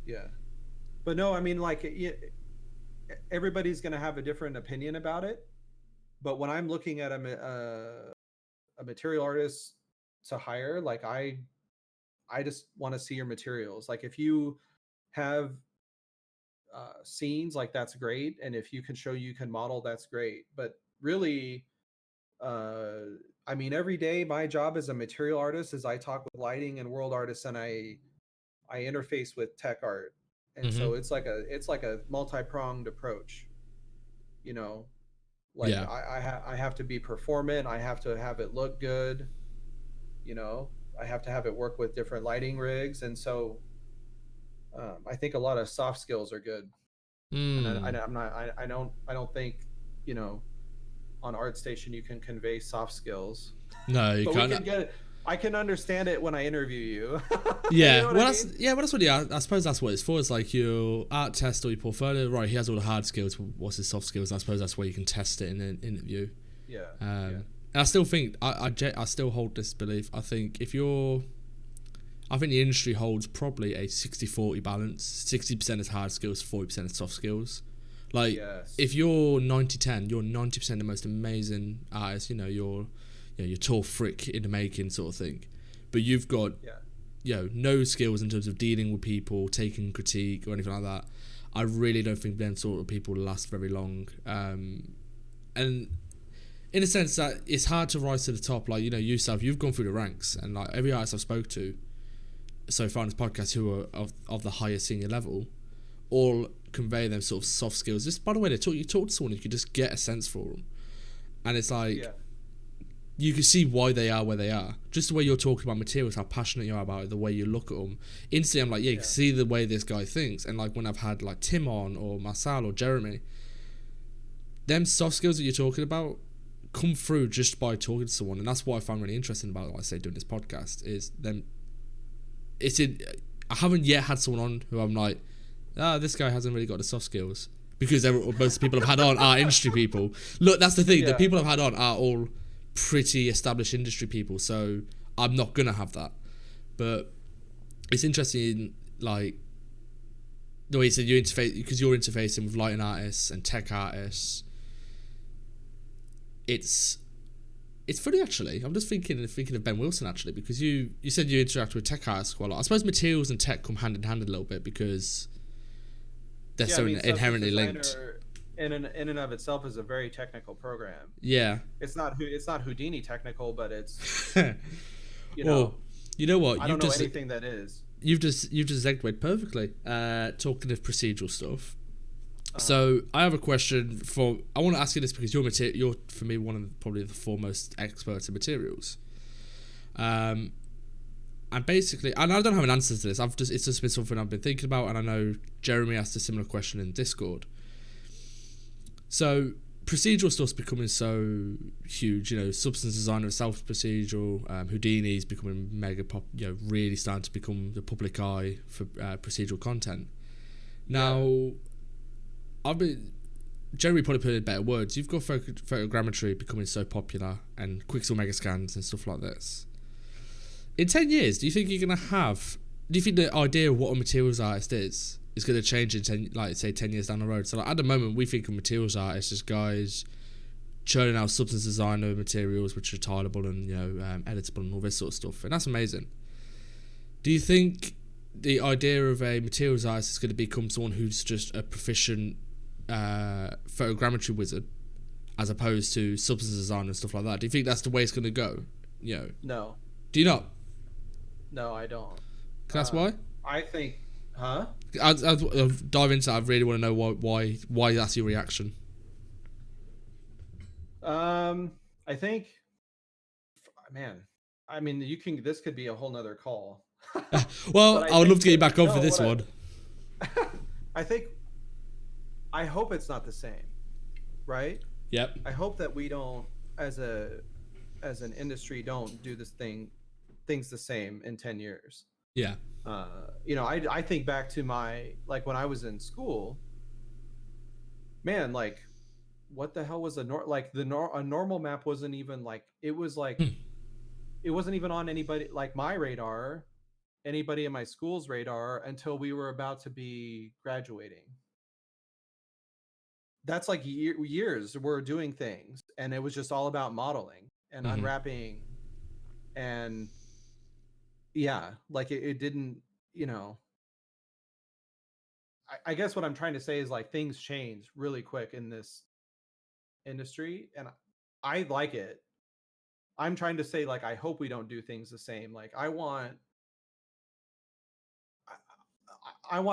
yeah. But no, I mean, like everybody's gonna have a different opinion about it. But when I'm looking at a material artist to hire, like I just want to see your materials. Like if you have scenes, like that's great, and if you can show you can model, that's great. But really, uh, I mean, every day my job as a material artist is I talk with lighting and world artists, and I interface with tech art, and Mm-hmm. so it's like a multi-pronged approach, you know. Like Yeah. I have to be performant, I have to have it look good, you know. I have to have it work with different lighting rigs, and so I think a lot of soft skills are good. And Mm. I'm not I don't think, you know, on ArtStation you can convey soft skills, No, you but we can't. can get it. I can understand it when I interview you. You Yeah, know what I well, that's mean? yeah, well, that's what. Yeah, I suppose that's what it's for. It's like your art test or your portfolio. Right, he has all the hard skills. What's his soft skills? And I suppose that's where you can test it in an interview. Yeah, yeah, And I still think I still hold this belief. I think I think the industry holds probably a 60-40 balance. 60% is hard skills, 40% is soft skills. Like yes, if you're 90-10, you're 90% the most amazing artist. You're tall frick in the making sort of thing. But you've got yeah, no skills in terms of dealing with people, taking critique or anything like that. I really don't think them sort of people last very long. And in a sense that it's hard to rise to the top. Like yourself, you've gone through the ranks, and like every artist I've spoke to so far in this podcast who are of the higher senior level, all convey them sort of soft skills. Just by the way they talk, you talk to someone, you can just get a sense for them, and it's like yeah, you can see why they are where they are. Just the way you're talking about materials, how passionate you are about it, the way you look at them. Instantly, I'm like, yeah, you can yeah, see the way this guy thinks. And like when I've had like Tim on or Marcel or Jeremy, them soft skills that you're talking about come through just by talking to someone, and that's what I find really interesting about, like I say, doing this podcast is them. It's in. I haven't yet had someone on who I'm like, this guy hasn't really got the soft skills because most people I've had on are industry people. Look, that's the thing. The yeah, people I've had on are all pretty established industry people, so I'm not gonna have that. But it's interesting, like the way you said you interface because you're interfacing with lighting artists and tech artists. It's funny actually. I'm just thinking of Ben Wilson actually because you said you interact with tech artists quite a lot. I suppose materials and tech come hand in hand a little bit because they're yeah. I so mean, Substance inherently linked. Designer in and of itself is a very technical program. Yeah. It's not Houdini technical, but it's, you Well, know, you know what? I don't know anything that is. You've just segued perfectly. Talking of procedural stuff. Uh-huh. So I have a question for. I want to ask you this because you're for me one of probably the foremost experts in materials. Um, and basically, and I don't have an answer to this. It's just been something I've been thinking about, and I know Jeremy asked a similar question in Discord. So procedural stuff's becoming so huge. Substance Designer itself is procedural. Houdini's becoming mega pop. Really starting to become the public eye for procedural content. Yeah. Now, I've been. Jeremy probably put it in better words. You've got photogrammetry becoming so popular and Quixel Megascans and stuff like this. In 10 years, do you think you're going to have... Do you think the idea of what a materials artist is going to change in 10 years down the road? So like, at the moment, we think of materials artists as guys churning out substance designer materials which are tileable and editable and all this sort of stuff. And that's amazing. Do you think the idea of a materials artist is going to become someone who's just a proficient photogrammetry wizard as opposed to substance design and stuff like that? Do you think that's the way it's going to go? No, Do you not? no, I don't. Can I ask why? I think, huh? I'll dive into that. I really want to know why that's your reaction. I think, man, I mean, you can. This could be a whole nother call. But Well, I I would love think to get you that back on for no, this one. I think I hope it's not the same, right? Yep. I hope that we don't, as an industry, don't do things the same in 10 years. Yeah. I think back to my, like, when I was in school, man, like, what the hell was a normal map wasn't even like, it was like, Hmm. it wasn't even on anybody, like, my radar, anybody in my school's radar, until we were about to be graduating. That's like years we're doing things, and it was just all about modeling and Mm-hmm. unwrapping, and yeah, like it didn't, you know, I guess what I'm trying to say is like things change really quick in this industry, and I like it. I'm trying to say like I hope we don't do things the same. Like I want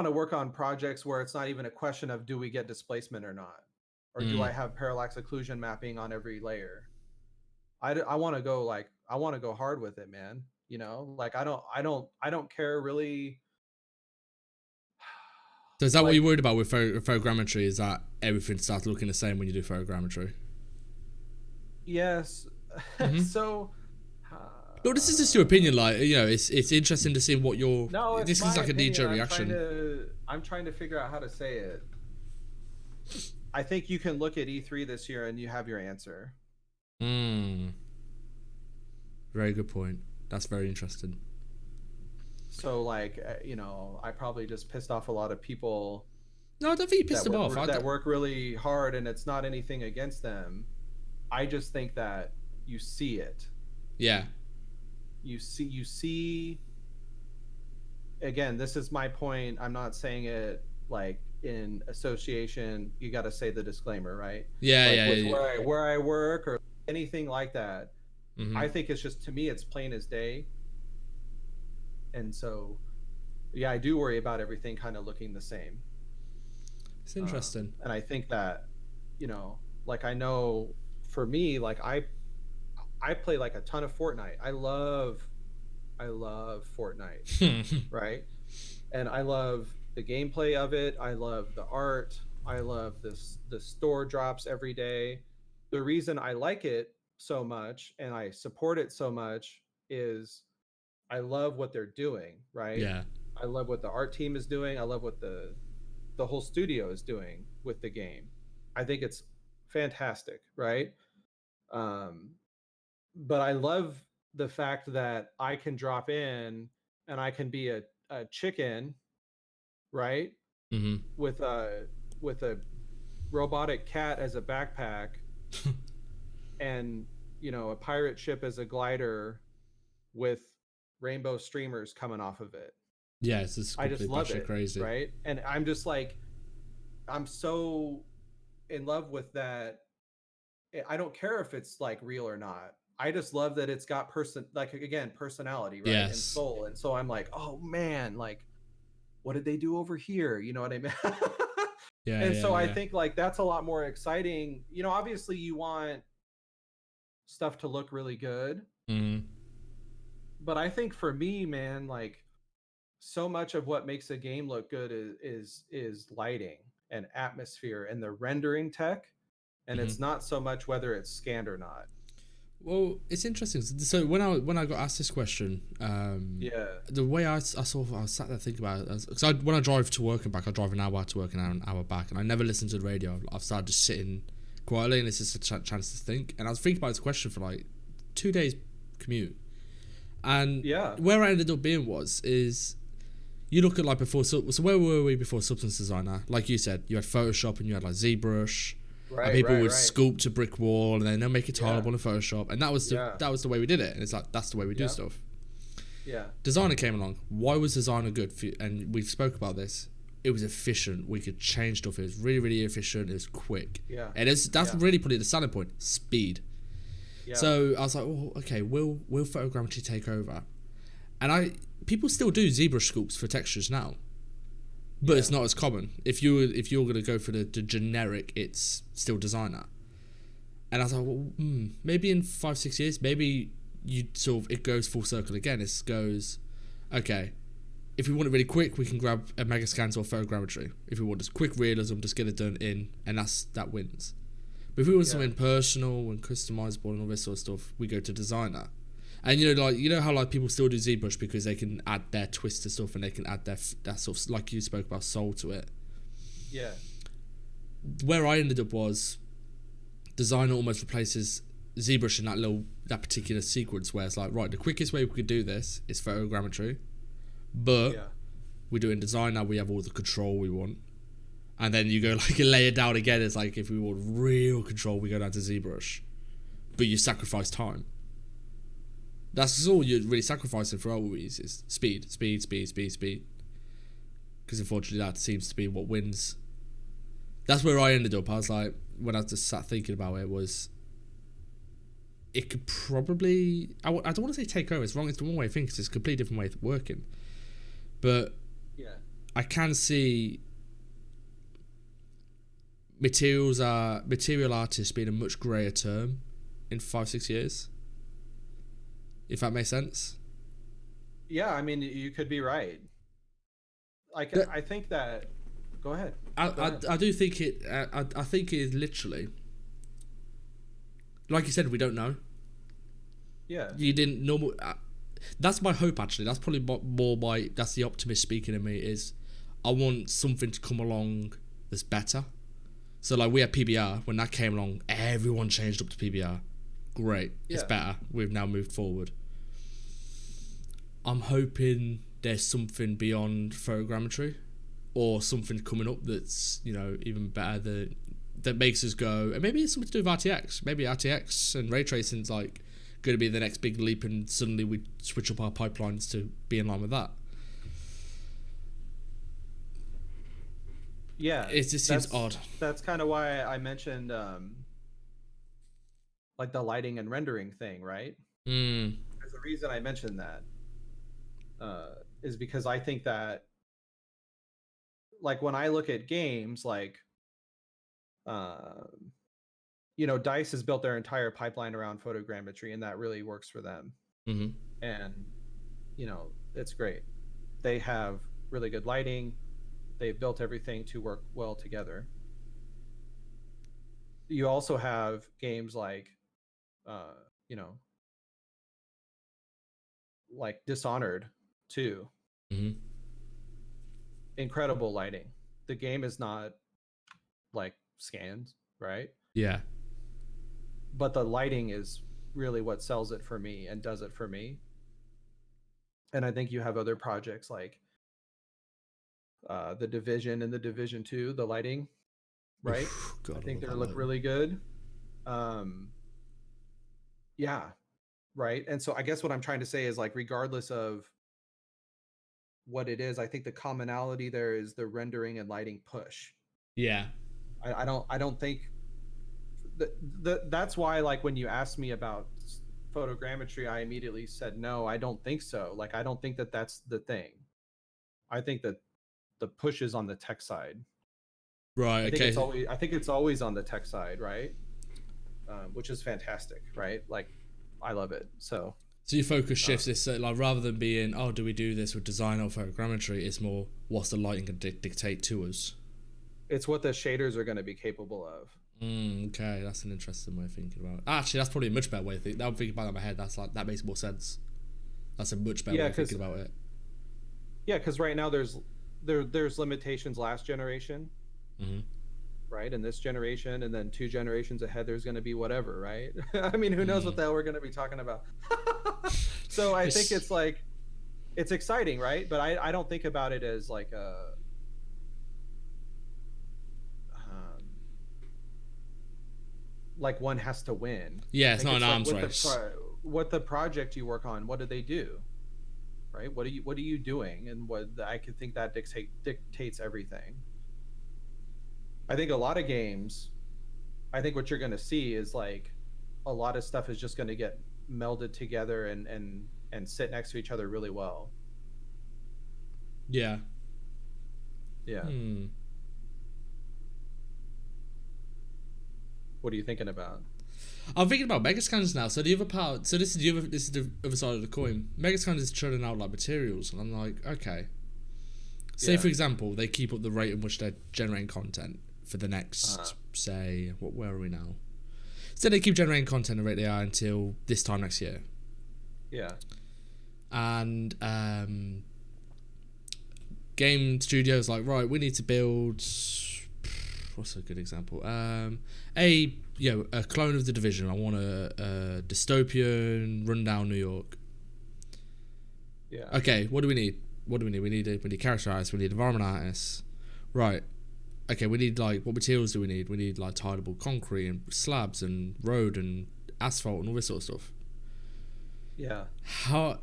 to work on projects where it's not even a question of do we get displacement or not, or do I Mm. have parallax occlusion mapping on every layer. I want to go like I want to go hard with it, man. You know, like I don't care really. So is that what you're Like worried about with photogrammetry? Is that everything starts looking the same when you do photogrammetry? yes, Mm-hmm. so. No, this is just your opinion. Like, you know, it's interesting to see what your. No, it's This is my like a knee opinion. jerk reaction. I'm trying to figure out how to say it. I think you can look at E3 this year and you have your answer. Hmm. Very good point. That's very interesting. So like, you know, I probably just pissed off a lot of people No, I don't think you pissed them off. that work really hard, and it's not anything against them. I just think that you see it. Yeah. You see again, this is my point. I'm not saying it like in association. You got to say the disclaimer, right? Yeah, Like yeah, with yeah. where I work or anything like that. Mm-hmm. I think it's just, to me, it's plain as day. And so, yeah, I do worry about everything kind of looking the same. It's interesting. And I think that, you know, like I know for me, like I play like a ton of Fortnite. I love Fortnite, right? And I love the gameplay of it. I love the art. I love the store drops every day. The reason I like it so much and I support it so much is I love what they're doing, right? Yeah. I love what the art team is doing. I love what the whole studio is doing with the game. I think it's fantastic, right? Um, but I love the fact that I can drop in and I can be a chicken, right? Mm-hmm. With a robotic cat as a backpack and, you know, a pirate ship as a glider with rainbow streamers coming off of it. Yeah, it's just I just completely love batshit it, crazy. right? And I'm just like, I'm so in love with that. I don't care if it's like real or not. I just love that it's got like again, personality, right? And Yes. soul. And so I'm like, oh man, like what did they do over here? You know what I mean? Yeah, And yeah, so I yeah. think like that's a lot more exciting. You know, obviously you want stuff to look really good, Mm-hmm. but I think for me, man, like so much of what makes a game look good is lighting and atmosphere and the rendering tech, and Mm-hmm. it's not so much whether it's scanned or not. Well, it's interesting. So when I got asked this question, Yeah. the way I sort of I sat there thinking about it, because when I drive to work and back, I drive an hour to work and an hour back, and I never listen to the radio. I've started just sitting quietly, and it's just a chance to think. And I was thinking about this question for like 2 days commute, and Yeah. where I ended up being is you look at like before. So where were we before Substance Designer? Like you said, you had Photoshop and you had like ZBrush. And people would sculpt a brick wall and then they'll make it tileable in Photoshop, and that was the way we did it. And it's like that's the way we do stuff. Yeah. Designer came along. Why was Designer good? And we spoke about this. It was efficient. We could change stuff. It was really, really efficient. It was quick. Yeah. And that's really probably the selling point. Speed. Yeah. So I was like, oh, okay. Will photogrammetry take over? And people still do ZBrush sculpts for textures now. But it's not as common. If you're going to go for the generic, it's still Designer. And I was like, well, maybe in 5-6 years, maybe it goes full circle again. It goes, okay, if we want it really quick, we can grab a Megascans or photogrammetry. If we want just quick realism, just get it done in, and that wins. But if we want something personal and customizable and all this sort of stuff, we go to Designer. And you know how like people still do ZBrush because they can add their twist to stuff and they can add that sort of, like you spoke about, soul to it. Yeah. Where I ended up was Designer almost replaces ZBrush in that particular sequence where it's like, right, the quickest way we could do this is photogrammetry, but we do it in Designer, we have all the control we want. And then you go like a layer down again. It's like if we want real control, we go down to ZBrush, but you sacrifice time. That's all you're really sacrificing for always is speed. because unfortunately that seems to be what wins. That's where I ended up. I was like, when I just sat thinking about it, was it could probably, I don't want to say take over, it's wrong, it's the wrong way of thinking, it's a completely different way of working, but Yeah. I can see material artists being a much greater term in 5-6 years, if that makes sense. Yeah, I mean, you could be right. Like, That, I think that. Go ahead. Go I, ahead. I do think it. I think it is literally, like you said, we don't know. Yeah. You didn't normal. That's my hope. Actually, that's probably more my. That's the optimist speaking in me. Is I want something to come along that's better. So like we had PBR, when that came along, everyone changed up to PBR. Great, it's better. We've now moved forward. I'm hoping there's something beyond photogrammetry, or something coming up that's, you know, even better, that makes us go, and maybe it's something to do with RTX. Maybe RTX and ray tracing's like going to be the next big leap, and suddenly we switch up our pipelines to be in line with that. Yeah. It just seems odd. That's kind of why I mentioned like the lighting and rendering thing, right? There's a reason I mentioned that is because I think that, like, when I look at games like you know, DICE has built their entire pipeline around photogrammetry, and that really works for them. Mm-hmm. And you know, it's great. They have really good lighting. They've built everything to work well together. You also have games like you know, like Dishonored 2. Mm-hmm. Incredible lighting. The game is not like scanned, right? Yeah. But the lighting is really what sells it for me and does it for me. And I think you have other projects like the Division and the Division 2, the lighting, right? Oof, God, I I think love they that look lighting. really good. Um, yeah, right. And so I guess what I'm trying to say is, like, regardless of what it is, I think the commonality there is the rendering and lighting push. Yeah. I don't think that's why, like, when you asked me about photogrammetry, I immediately said no, I don't think so. Like, I don't think that that's the thing. I think that the push is on the tech side. Right. Okay. I think it's always on the tech side, right? Which is fantastic, right? Like, I love it. So So your focus shifts. It's like, rather than being, oh, do we do this with design or photogrammetry, it's more, what's the lighting going to dictate to us. it's what the shaders are going to be capable of. Okay, that's an interesting way of thinking about it. Actually, that's probably a much better way of thinking. Now I'm thinking about it in my head. That's like, that makes more sense. That's a much better way of thinking about it. Yeah, because right now there's limitations last generation, Mm-hmm. right? And this generation, and then 2 generations ahead, there's going to be whatever, right? I mean, who knows what the hell we're going to be talking about? So I think it's like, it's exciting, right? But I don't think about it as like a like one has to win. Yeah, it's not an arms like race. What the project you work on, what do they do, right? What are you doing? And what I could think that dictates everything. I think a lot of games, I think what you're going to see is like a lot of stuff is just going to get melded together and sit next to each other really well. Yeah. Yeah. What are you thinking about? I'm thinking about Megascans now. So the other part, so this is the other side of the coin. Megascans is churning out like materials, and I'm like, okay. Say for example, they keep up the rate in which they're generating content for the next, say, where are we now? So they keep generating content at the rate they are until this time next year. Yeah. And game studios like, right, we need to build. What's a good example? A clone of the Division. I want a dystopian rundown New York. Yeah. Okay, what do we need? We need character artists. We need environment artists. Right. Okay, we need, like, what materials do we need? We need like tileable concrete and slabs and road and asphalt and all this sort of stuff. Yeah. How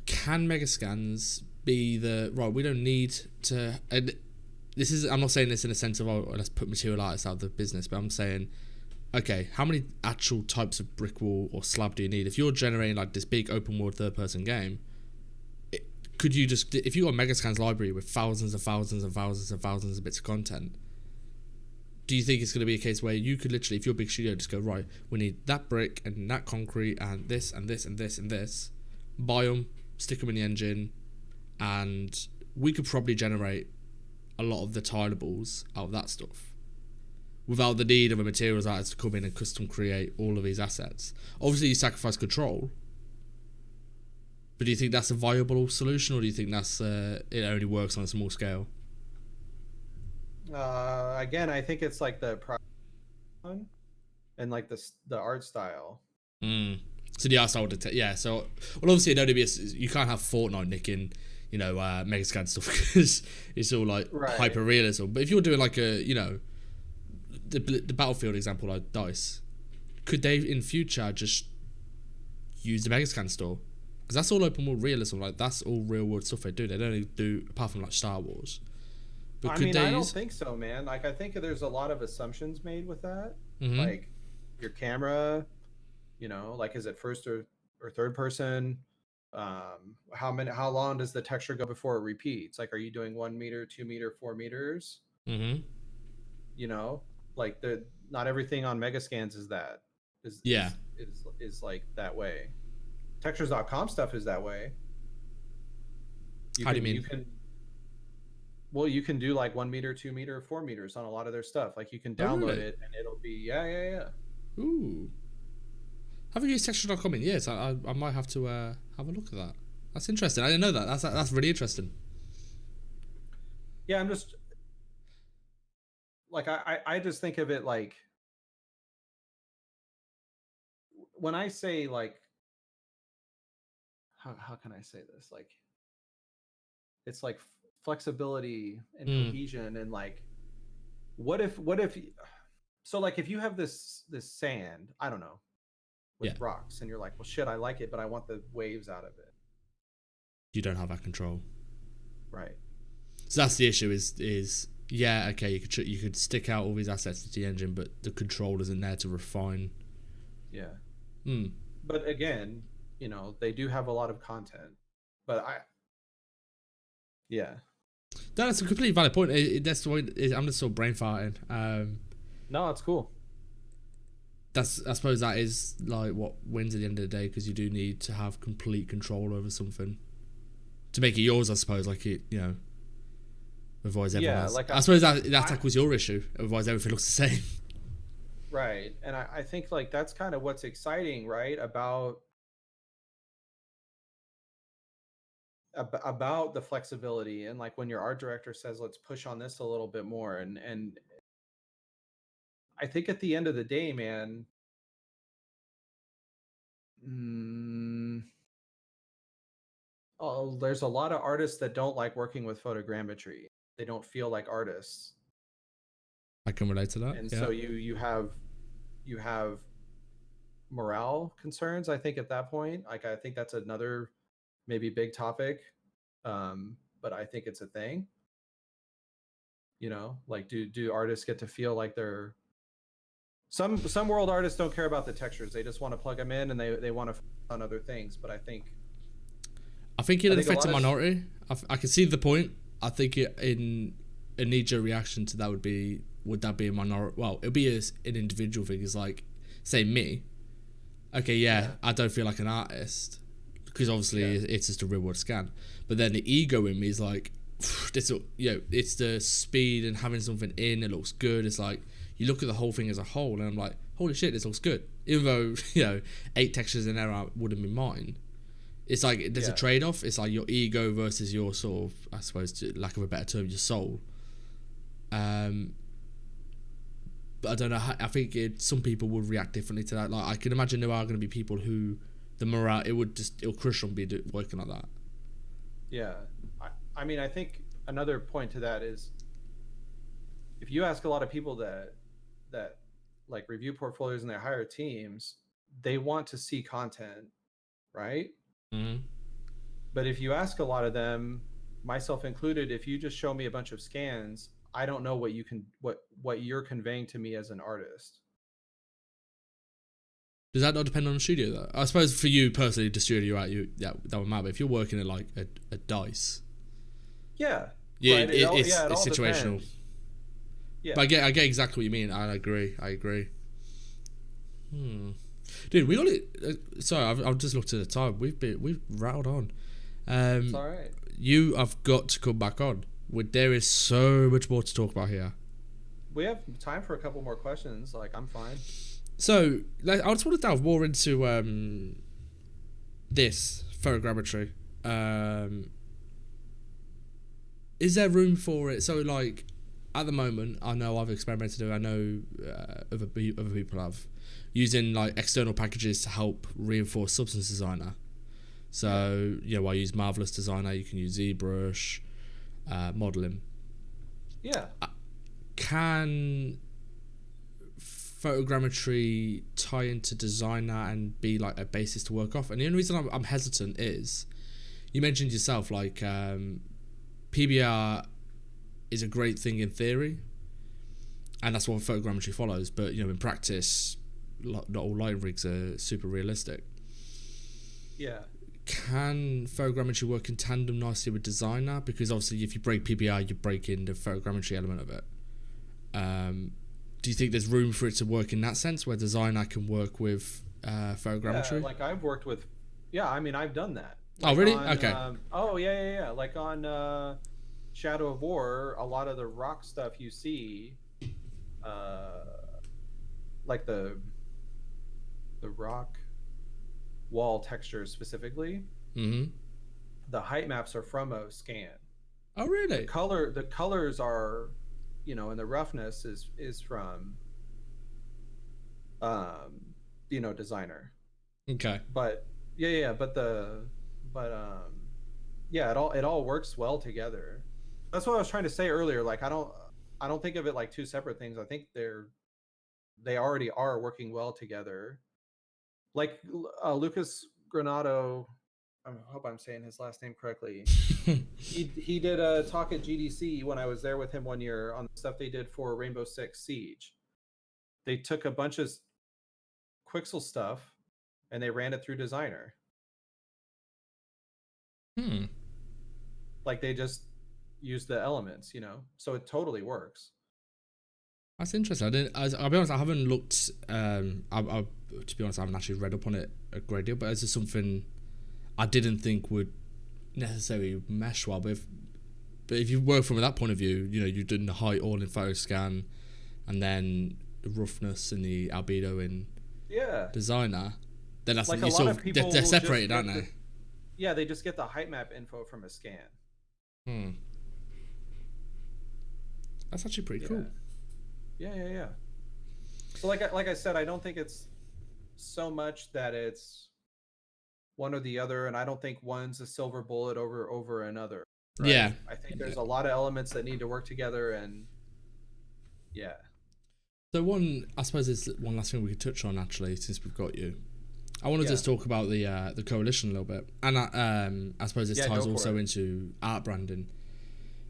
can Megascans be the right. We don't need to. And this is. I'm not saying this in a sense of oh, let's put material artists out of the business, but I'm saying, okay, how many actual types of brick wall or slab do you need? If you're generating like this big open world third person game, could you just, if you got a Megascans library with thousands and thousands and thousands and thousands of bits of content, do you think it's going to be a case where you could literally, if you're a big studio, just go, right, we need that brick and that concrete and this and this and this and this, buy them, stick them in the engine, and we could probably generate a lot of the tilables out of that stuff without the need of a materials artist to come in and custom create all of these assets. Obviously, you sacrifice control, but do you think that's a viable solution, or do you think that's it only works on a small scale? Again, I think it's like the one and like the art style. So the art style, yeah. So, well, obviously, it'd only be you can't have Fortnite nicking, Megascan stuff because it's all like hyper realism. But if you're doing like a, the Battlefield example, like Dice, could they in future just use the Megascan store? Because that's all open world realism. Like that's all real world stuff they do. They don't do apart from like Star Wars. But I mean, I don't think so, man. Like I think there's a lot of assumptions made with that. Mm-hmm. Like your camera, like is it first or third person? How long does the texture go before it repeats? Like, are you doing 1 meter, 2 meter, 4 meters? Mm-hmm. Like not everything on Megascans is that. Is like that way. Textures.com stuff is that way. How do you mean? You can do like 1 meter, 2 meter, 4 meters on a lot of their stuff. Like you can download it and it'll be yeah. Ooh. Haven't used texture.com in years. I might have to have a look at that. That's interesting. I didn't know that. That's really interesting. Yeah, I'm just like I just think of it like when I say like how can I say this? Like it's like flexibility and cohesion and like what if so like if you have this sand, I don't know, with rocks and you're like, well shit, I like it, but I want the waves out of it. You don't have that control. Right. So that's the issue is yeah, okay, you could stick out all these assets to the engine, but the control isn't there to refine. Yeah. But again, they do have a lot of content. But yeah. That's a completely valid point. That's the way I'm just sort of brain farting. No, it's cool. I suppose that is like what wins at the end of the day, because you do need to have complete control over something to make it yours. I suppose, like it, otherwise everyone else. Like I suppose that tackles your issue. Otherwise, everything looks the same. Right, and I think like that's kind of what's exciting, right? About the flexibility and like when your art director says let's push on this a little bit more and I think at the end of the day, man, there's a lot of artists that don't like working with photogrammetry. They don't feel like artists. I can relate to that. And so you have morale concerns, I think, at that point. Like I think that's another maybe big topic, but I think it's a thing. Like do artists get to feel like they're some world artists don't care about the textures. They just want to plug them in and they want to focus on other things. But I think it affects a minority. I can see the point. I think in a knee-jerk reaction to that would that be a minority? Well, it'd be an individual thing. It's like, say me. Okay, yeah, I don't feel like an artist because obviously it's just a real world scan. But then the ego in me is like, it's the speed and having something in. It looks good. It's like you look at the whole thing as a whole, and I'm like, holy shit, this looks good. Even though 8 textures in there wouldn't be mine. It's like there's a trade-off. It's like your ego versus your sort of, I suppose, to lack of a better term, your soul. But I don't know. I think some people would react differently to that. Like I can imagine there are going to be people who the morale it'll crush them be working like that. Yeah, I mean, I think another point to that is if you ask a lot of people that like review portfolios and they hire teams, they want to see content, right? Mm-hmm. But if you ask a lot of them, myself included, if you just show me a bunch of scans, I don't know what you're conveying to me as an artist. Does that not depend on the studio though? I suppose for you personally, the studio you're at, that would matter. But if you're working at like a dice, Yeah, yeah, right. It it's all situational. depends. But Yeah. I get exactly what you mean. I agree. Dude, we only. Sorry, I've just looked at the time. We've rattled on. It's Um, all right. you have got to come back on. There is so much more to talk about here. We have time for a couple more questions. Like, I'm fine. So, I just want to delve more into this photogrammetry. Is there room for it? So, like, at the moment, I know I've experimented with. I know other people have using like external packages to help reinforce Substance Designer. So, I use Marvelous Designer. You can use ZBrush, modeling. Yeah. Can photogrammetry tie into designer and be like a basis to work off? And the only reason I'm hesitant is you mentioned yourself like PBR is a great thing in theory, and that's what photogrammetry follows. But in practice, not all lighting rigs are super realistic. Yeah. Can photogrammetry work in tandem nicely with designer? Because obviously, if you break PBR, you break in the photogrammetry element of it. Do you think there's room for it to work in that sense, where designer can work with Yeah. photogrammetry? Like, I've worked with. Yeah, I mean, I've done that. Oh, Like really? on. Okay. Oh yeah, yeah, yeah. Like on Shadow of War, a lot of the rock stuff you see, uh, like the rock wall textures specifically, Mm-hmm. the height maps are from a scan. Oh, The really? colors are, and the roughness is from um, designer. Okay. But yeah, yeah, but yeah, it all works well together. That's what I was trying to say earlier. Like, I don't think of it like two separate things. I think they already are working well together. Like Lucas Granado, I hope I'm saying his last name correctly. He did a talk at GDC when I was there with him one year on the stuff they did for Rainbow Six Siege. They took a bunch of Quixel stuff and they ran it through Designer. Hmm. Like, they just use the elements, so it totally works. That's interesting. I didn't. I'll be honest. I haven't looked. To be honest, I haven't actually read up on it a great deal. But it's just something I didn't think would necessarily mesh well. But if you work from that point of view, you've done the height all in photo scan, and then the roughness and the albedo in Yeah. designer. Then that's Like, a you lot sort of of people they're will just separated, aren't get they? they just get the height map info from a scan. Hmm. That's actually pretty Yeah. cool. Yeah, yeah, yeah. So like I said, I don't think it's so much that it's one or the other, and I don't think one's a silver bullet over another, Yeah. right? I think there's a lot of elements that need to work together, and yeah. So I suppose there's one last thing we could touch on actually, since we've got you. I want to Yeah. just talk about the coalition a little bit, and I suppose this Yeah, ties go for also it. into art branding.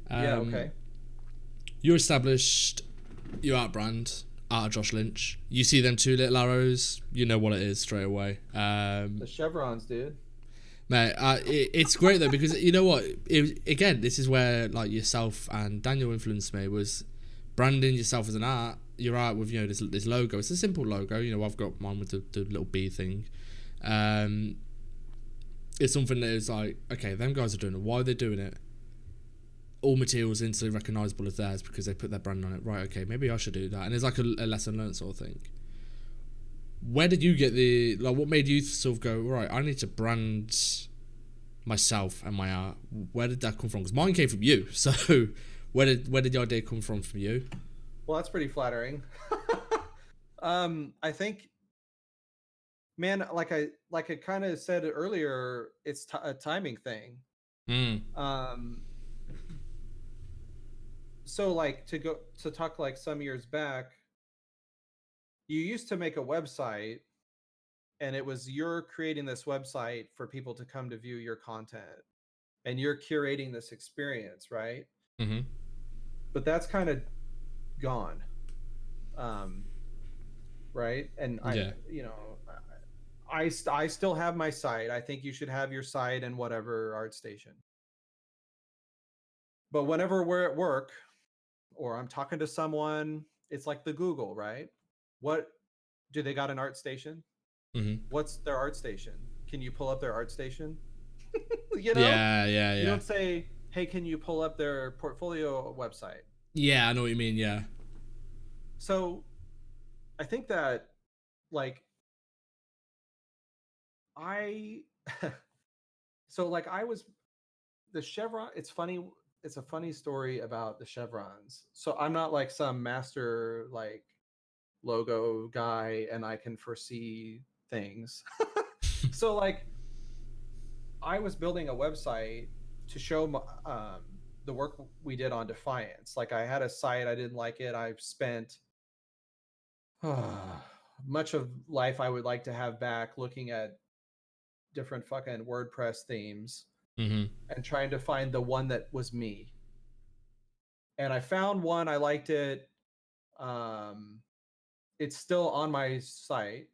Yeah, Um, okay. you established your art brand, Art of Josh Lynch. You see them two little arrows, you know what it is straight away. The chevrons, dude. Mate, it's great though because you know what? Again, this is where like yourself and Daniel influenced me was branding yourself as an your art with this logo. It's a simple logo. I've got mine with the little bee thing. Um, it's something that is like, okay, them guys are doing it. Why are they doing it? All materials instantly recognizable as theirs because they put their brand on it. Right? Okay, maybe I should do that. And it's like a lesson learned sort of thing. Where did you get what made you sort of go, right, I need to brand myself and my art? Where did that come from? Because mine came from you. So where did the idea come from you? Well, that's pretty flattering. I think, man, like I kind of said earlier, it's a timing thing. Mm. Um, so like to talk like some years back, you used to make a website and it was you're creating this website for people to come to view your content. and you're curating this experience, right? Mm-hmm. But that's kind of gone. Um, right? And I, Yeah. you know, I still have my site. I think you should have your site and whatever ArtStation. But whenever we're at work or I'm talking to someone, it's like the Google, right? What do they got an ArtStation? Mm-hmm. What's their ArtStation? Can you pull up their ArtStation? You know, Yeah, yeah, you yeah. don't say, "Hey, can you pull up their portfolio website?" Yeah, I know what you mean, yeah. So I think that, like, I, so like I was the chevron. It's funny. It's a funny story about the chevrons. So I'm not like some master like logo guy, and I can foresee things. So like I was building a website to show the work we did on Defiance. Like I had a site, I didn't like it. I've spent much of life I would like to have back looking at different fucking WordPress themes Mm-hmm. and trying to find the one that was me. And I found one, I liked it. Um, it's still on my site.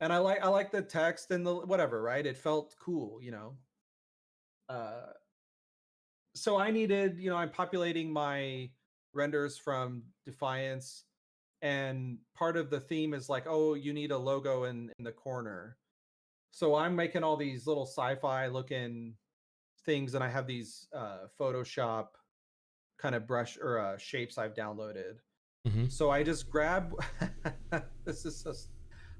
And I like the text and the whatever, right? It felt cool, you know. Uh, so I needed, I'm populating my renders from Defiance, and part of the theme is like, oh, you need a logo in the corner. So I'm making all these little sci-fi looking things, and I have these Photoshop kind of brush or shapes I've downloaded. Mm-hmm. So I just grab this is just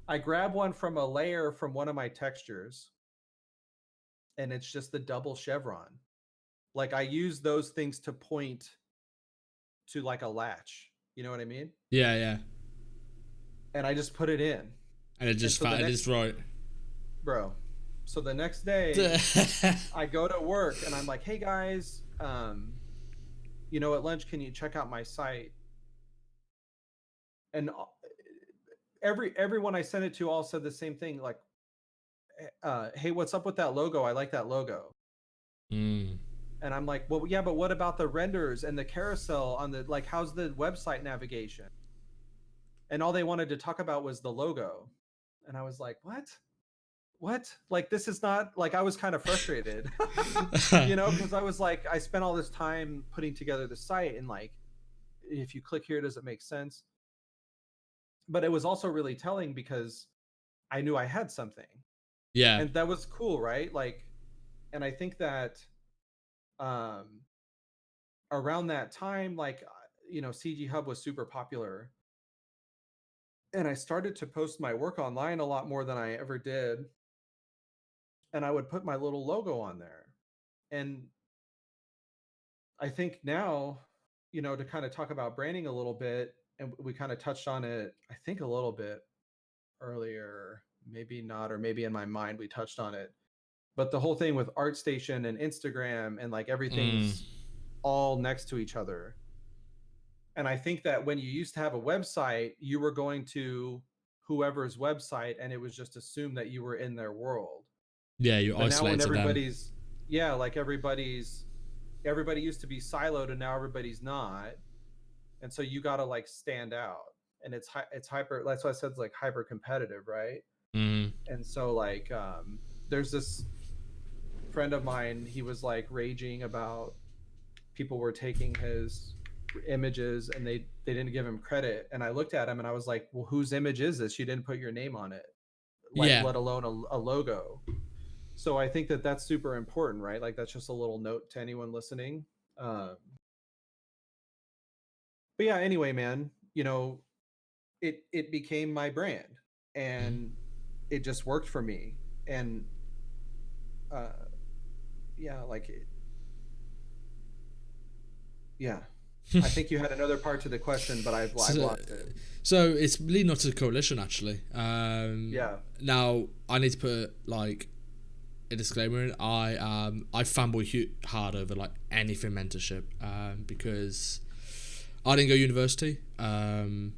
I grab one from a layer from one of my textures, and it's just the double chevron. Like I use those things to point to like a latch. You know what I mean? Yeah, yeah. And I just put it in. And it And just so the it next is right. bro, so the next day I go to work and I'm like, "Hey guys, at lunch can you check out my site?" And everyone I sent it to all said the same thing, like, "Hey, what's up with that logo? I like that logo." Mm. And I'm like, "Well, yeah, but what about the renders and the carousel on the like how's the website navigation?" And all they wanted to talk about was the logo. And I was like, what? Like, this is not like, I was kind of frustrated, because I was like, I spent all this time putting together the site, and like, if you click here, does it make sense? But it was also really telling because I knew I had something, Yeah. and that was cool, right? Like, and I think that um around that time, like, CG Hub was super popular, and I started to post my work online a lot more than I ever did, and I would put my little logo on there. And I think now, to kind of talk about branding a little bit, and we kind of touched on it, I think a little bit earlier, maybe not, or maybe in my mind we touched on it. But the whole thing with ArtStation and Instagram and like Mm. everything's all next to each other. And I think that when you used to have a website, you were going to whoever's website and it was just assumed that you were in their world. Yeah, you But now when isolated them. yeah, like everybody used to be siloed and now everybody's not, and so you got to like stand out, and it's hyper, that's why I said it's like hyper competitive, right? Mm. And so like there's this friend of mine, he was like raging about people were taking his images and they didn't give him credit, and I looked at him and I was like, well, whose image is this? You didn't put your name on it, like, Yeah. let alone a logo. So I think that that's super important, right? Like that's just a little note to anyone listening. um, but yeah, anyway, man, it became my brand, Mm. and it just worked for me. And uh yeah, like yeah, I think you had another part to the question, but I've So, lost it. so it's leading up to the coalition actually. Yeah. Now I need to put like a disclaimer in. I fanboy hard over like anything mentorship because I didn't go to university. I'm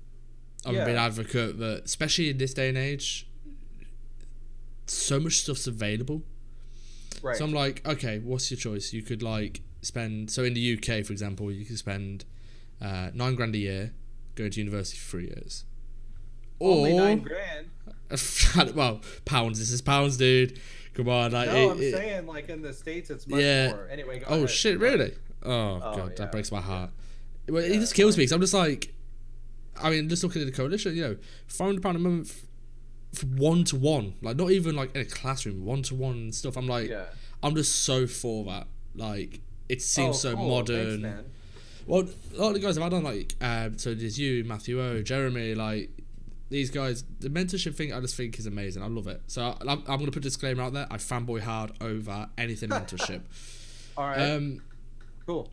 a big Yeah. advocate that, especially in this day and age, so much stuff's available. So I'm Right. like, okay, what's your choice? You could like spend, so in the UK, for example, you could spend 9 grand a year going to university for 3 years. Only Or, 9 grand. well, pounds. This is pounds, dude. Come on. Like, No, I'm saying like in the States, it's much yeah. more. Anyway, go Oh, ahead. shit, Go ahead. really? Oh, Oh God, that yeah, breaks my yeah, heart. Well, it yeah. just It's kills me like, because I'm just like, I mean, just looking at the coalition, £500 a month for 1-to-1, like not even like in a classroom, 1-to-1 stuff. I'm like, yeah. I'm just so for that. Like, it seems Oh, so cool. Thanks, modern. man. Well, a lot of the guys I've had on, like, so there's you, Matthew O, Jeremy, like, these guys, the mentorship thing, I just think is amazing. I love it. So I'm going to put a disclaimer out there. I fanboy hard over anything mentorship. All right. Um, Cool.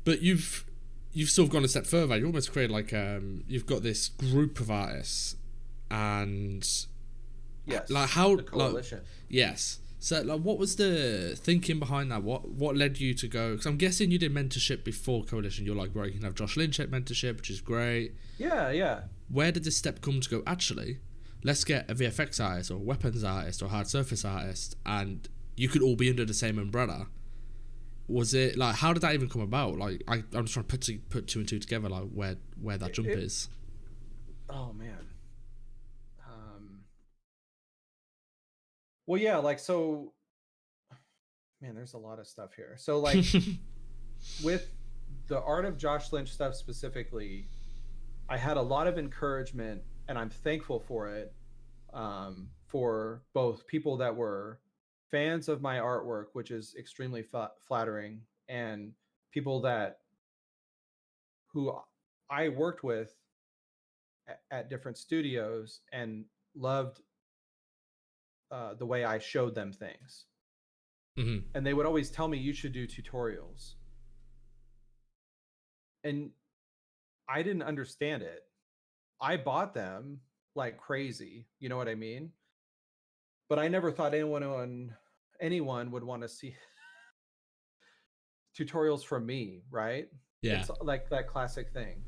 but you've sort of gone a step further. You almost created like you've got this group of artists, and Yes. like how The like coalition. yes. So like, what was the thinking behind that? What led you to go? Because I'm guessing you did mentorship before coalition. You're like, right, you can have Josh Lynch at mentorship, which is great. Yeah, yeah. Where did this step come to go? Actually, let's get a VFX artist or a weapons artist or a hard surface artist, and you could all be under the same umbrella. Was it like, how did that even come about? Like, I'm just trying to put two and two together, like where that jump It, is. oh man. Um. Well, yeah. Like so. Man, there's a lot of stuff here. So like with the art of Josh Lynch stuff specifically, I had a lot of encouragement, and I'm thankful for it. For both people that were fans of my artwork, which is extremely flattering, and people that who I worked with at different studios and loved the way I showed them things. Mm-hmm. And they would always tell me, you should do tutorials. And I didn't understand it. I bought them like crazy. You know what I mean? But I never thought anyone would want to see tutorials from me, right? Yeah. It's like that classic thing.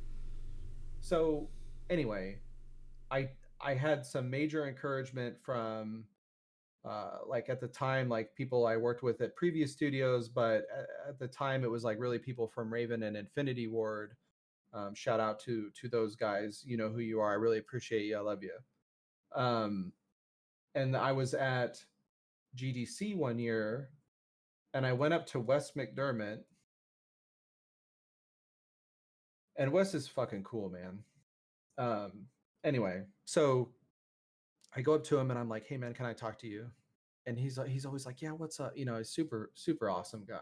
So anyway, I had some major encouragement from like at the time, like people I worked with at previous studios, but at the time it was like really people from Raven and Infinity Ward. Shout out to those guys. You know who you are. I really appreciate you. I love you. Um, and I was at GDC one year, and I went up to Wes McDermott, and Wes is fucking cool, man. Um, anyway, so I go up to him and I'm like, "Hey, man, can I talk to you?" And he's always like, "Yeah, what's up?" You know, he's super awesome guy.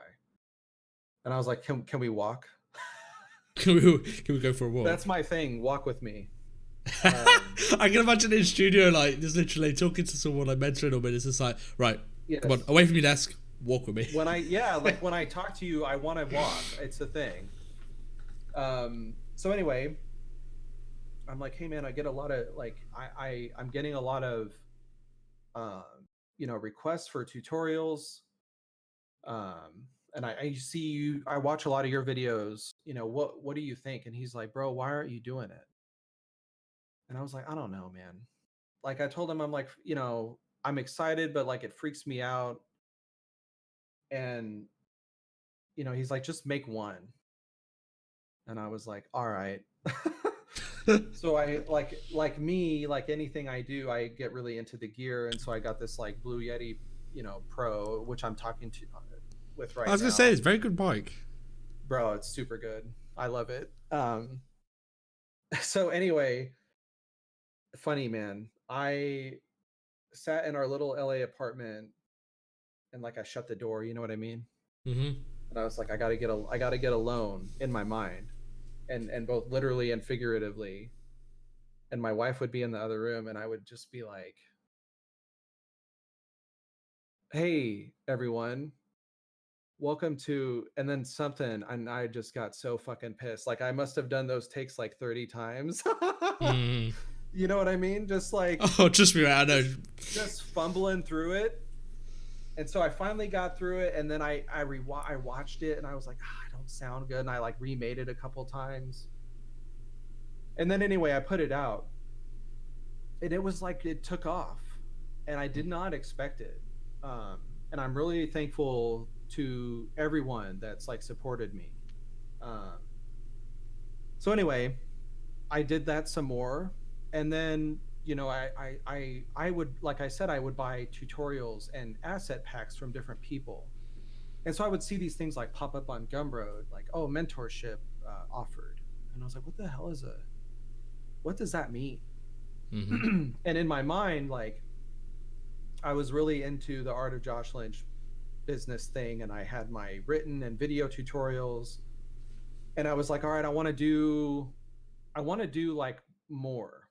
And I was like, "Can we walk?" Can we go for a walk? That's my thing. Walk with me. I can imagine in studio, like, just literally talking to someone, like, mentoring them, and it's just like, right, come on, Yes. away from your desk, walk with me. Like when I talk to you, I want to walk. It's the thing. So anyway, I'm like, hey man, I get a lot of like I'm getting a lot of um, requests for tutorials. And I see you. I watch a lot of your videos. What do you think? And he's like, bro, why aren't you doing it? And I was like, I don't know, man. Like I told him, I'm like, I'm excited, but like it freaks me out. And he's like, just make one. And I was like, all right. So I like anything I do, I get really into the gear, and so I got this like Blue Yeti, Pro, which I'm talking to with I right was gonna say, now. it's a very good bike. Bro, it's super good. I love it. So anyway, funny man, I sat in our little LA apartment, and like I shut the door, you know what I mean? Mm-hmm. And I was like, I gotta get alone in my mind, and both literally and figuratively. And my wife would be in the other room, and I would just be like, hey everyone, welcome to, and then something, and I just got so fucking pissed. Like I must have done those takes like 30 times. Mm. You know what I mean? Just like Oh, trust me, I know. just fumbling through it. And so I finally got through it, and then I watched it, and I was like, I don't sound good, and I like remade it a couple times. And then anyway, I put it out, and it was like it took off, and I did not expect it. and I'm really thankful to everyone that's like supported me. Um, so anyway, I did that some more, and then I would, like I said, I would buy tutorials and asset packs from different people, and so I would see these things like pop up on Gumroad, like, oh, mentorship offered, and I was like, what the hell is a what does that mean? Mm-hmm. And in my mind, like, I was really into the Art of Josh Lynch business thing, and I had my written and video tutorials, and I was like, all right, I want to do like more.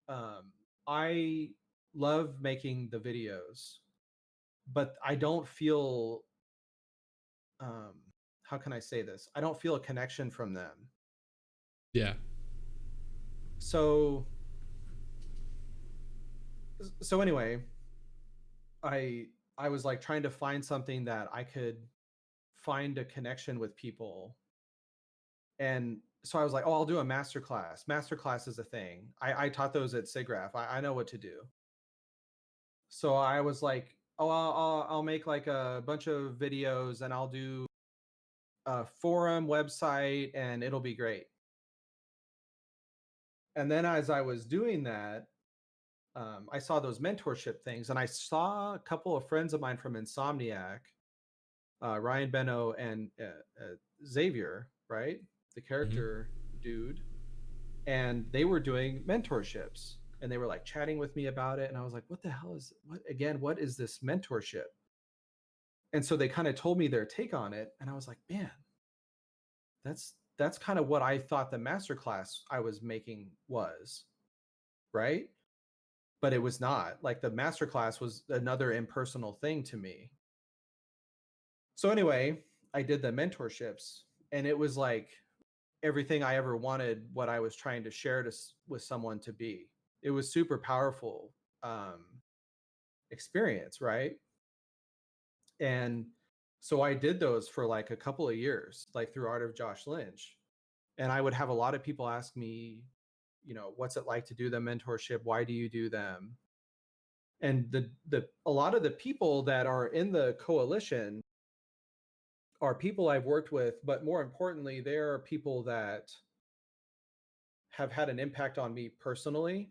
um, I love making the videos, but I don't feel, um, how can I say this? I don't feel a connection from them. Yeah. So so anyway, I I was like trying to find something that I could find a connection with people, and so I was like, oh, I'll do a master class. Master class is a thing. I taught those at SIGGRAPH. I know what to do. So I was like, oh, I'll make like a bunch of videos, and I'll do a forum website, and it'll be great. And then as I was doing that, I saw those mentorship things, and I saw a couple of friends of mine from Insomniac, Ryan Beno and Xavier, right? The Mm-hmm. character dude. And they were doing mentorships, and they were like chatting with me about it. And I was like, what the hell is, what again? What is this mentorship? And so they kind of told me their take on it. And I was like, man, that's kind of what I thought the masterclass I was making was, right? But it was not. Like, the masterclass was another impersonal thing to me. So anyway, I did the mentorships, and it was like everything I ever wanted what I was trying to share with someone to be. It was super powerful experience, right? And so I did those for like a couple of years, like through Art of Josh Lynch. And I would have a lot of people ask me, what's it like to do the mentorship? Why do you do them? And the a lot of the people that are in the coalition are people I've worked with, but more importantly, they are people that have had an impact on me personally.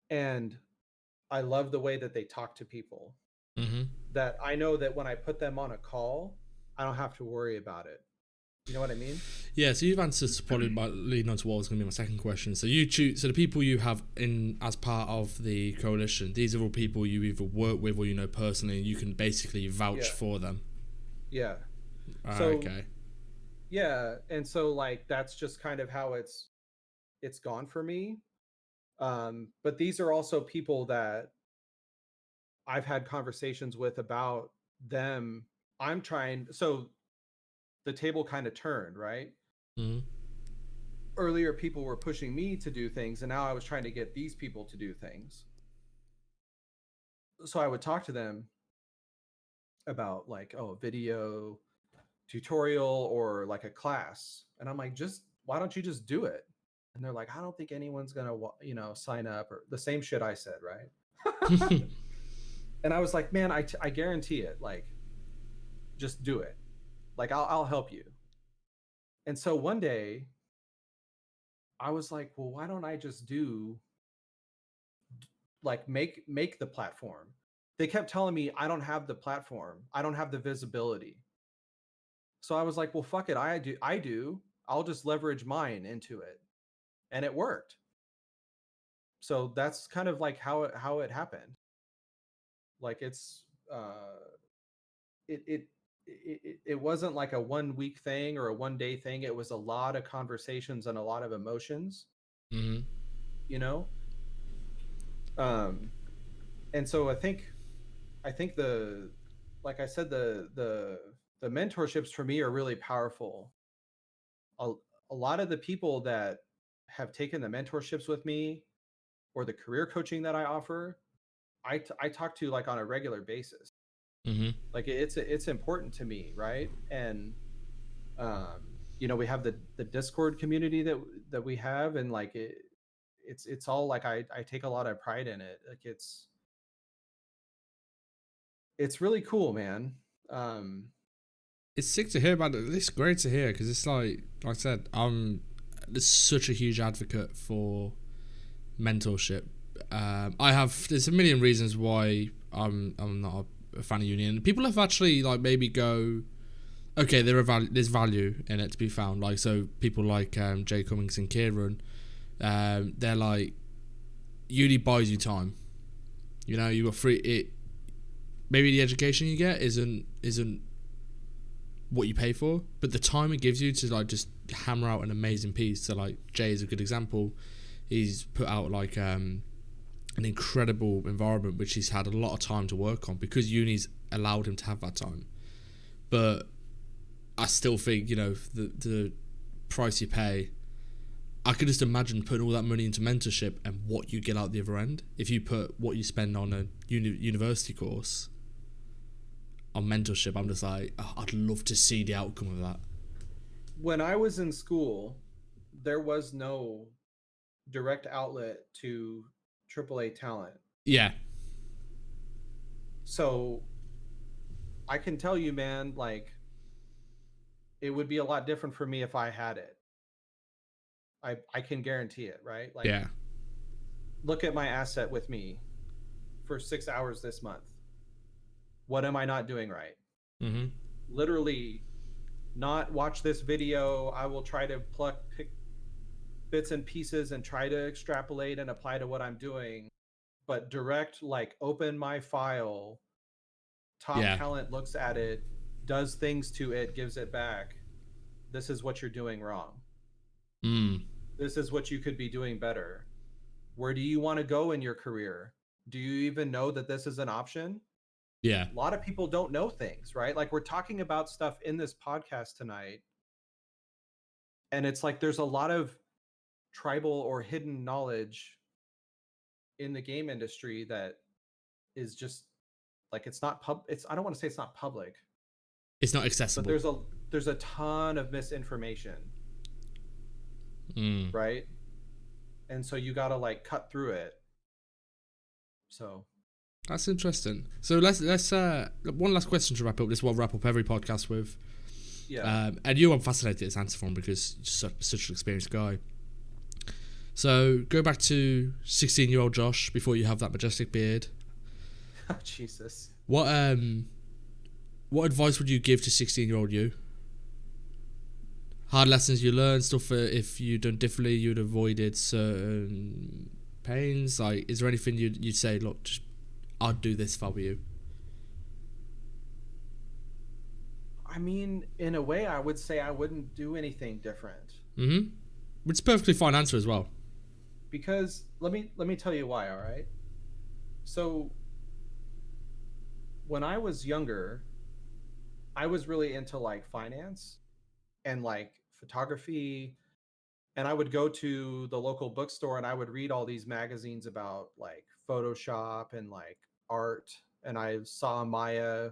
And I love the way that they talk to people. Mm-hmm. That I know that when I put them on a call, I don't have to worry about it. You know what I mean? Yeah, so you've answered probably by leading on to what was going to be my second question. So you choose. So the people you have in as part of the coalition, these are all people you either work with or you know personally, and you can basically vouch Yeah. for them. Yeah. So Okay. yeah, and so like that's just kind of how it's gone for me. But these are also people that I've had conversations with about them. I'm trying, so the table kind of turned, right? Mm-hmm. Earlier people were pushing me to do things, and now I was trying to get these people to do things. So I would talk to them about like, oh, video tutorial or like a class, and I'm like, just why don't you just do it? And they're like, I don't think anyone's gonna sign up, or the same shit I said, right? And I was like, man, I guarantee it, like, just do it, like I'll help you. And so one day I was like, well, why don't I just do, like, make the platform? They kept telling me I don't have the platform, I don't have the visibility. So I was like, well, fuck it, I do, I'll just leverage mine into it. And it worked. So that's kind of like how it happened. Like, it it it wasn't like a 1 week thing or a 1 day thing. It was a lot of conversations and a lot of emotions, Mm-hmm. you know. um and so I think the like I said, the mentorships for me are really powerful. a, a lot of the people that have taken the mentorships with me, or the career coaching that I offer, I talk to like on a regular basis. Mm-hmm. Like, it's important to me, right? And we have the Discord community that we have, and like it's all like I take a lot of pride in it. Like, it's really cool, man. Um, It's sick to hear about it. It's great to hear because it's like I said, I'm such a huge advocate for mentorship. I have there's a million reasons why I'm not a fan of union. People have actually like maybe go okay, there's value in it to be found. Like so, people like Jay Cummings and Kieran, they're like uni buys you time. You know, you got free it. Maybe the education you get isn't what you pay for, but the time it gives you to like just hammer out an amazing piece. So like Jay is a good example. He's put out like an incredible environment which he's had a lot of time to work on because uni's allowed him to have that time. But I still think the price you pay. I could just imagine putting all that money into mentorship and what you get out the other end. If you put what you spend on a university course on mentorship, I'm just like, oh, I'd love to see the outcome of that. when I was in school, there was no direct outlet to AAA talent. Yeah, So I can tell you, man, like it would be a lot different for me if I had it. I can guarantee it, right? Like yeah, look at my asset with me for 6 hours this month. What am I not doing right? mm-hmm. Literally not watch this video. I will try to pick bits and pieces and try to extrapolate and apply to what I'm doing. But direct, like open my file, top Yeah, talent looks at it, does things to it, gives it back. This is what you're doing wrong. mm. This is what you could be doing better. Where do you want to go in your career? Do you even know that this is an option? Yeah. A lot of people don't know things, right? Like we're talking about stuff in this podcast tonight, and it's like there's a lot of tribal or hidden knowledge in the game industry that is just like it's not it's I don't want to say it's not public, It's not but accessible. there's a ton of misinformation, Mm. right? And so you got to like cut through it. So, That's interesting. So let's one last question to wrap up. This is what I wrap up every podcast with. yeah. And you, I'm fascinated to answer from because you're such an experienced guy. So go back to 16-year-old Josh before you have that majestic beard. Jesus. What advice would you give to 16-year-old you? Hard lessons you learned, stuff if you'd done differently, you'd avoided certain pains. Like, is there anything you'd say? Look, just, I'd do this if I were you. I mean, in a way, I would say I wouldn't do anything different Mm-hmm. Which is a perfectly fine answer as well. because let me tell you why. All right. So when I was younger, I was really into like finance and like photography, and I would go to the local bookstore and I would read all these magazines about like Photoshop and like art. And I saw Maya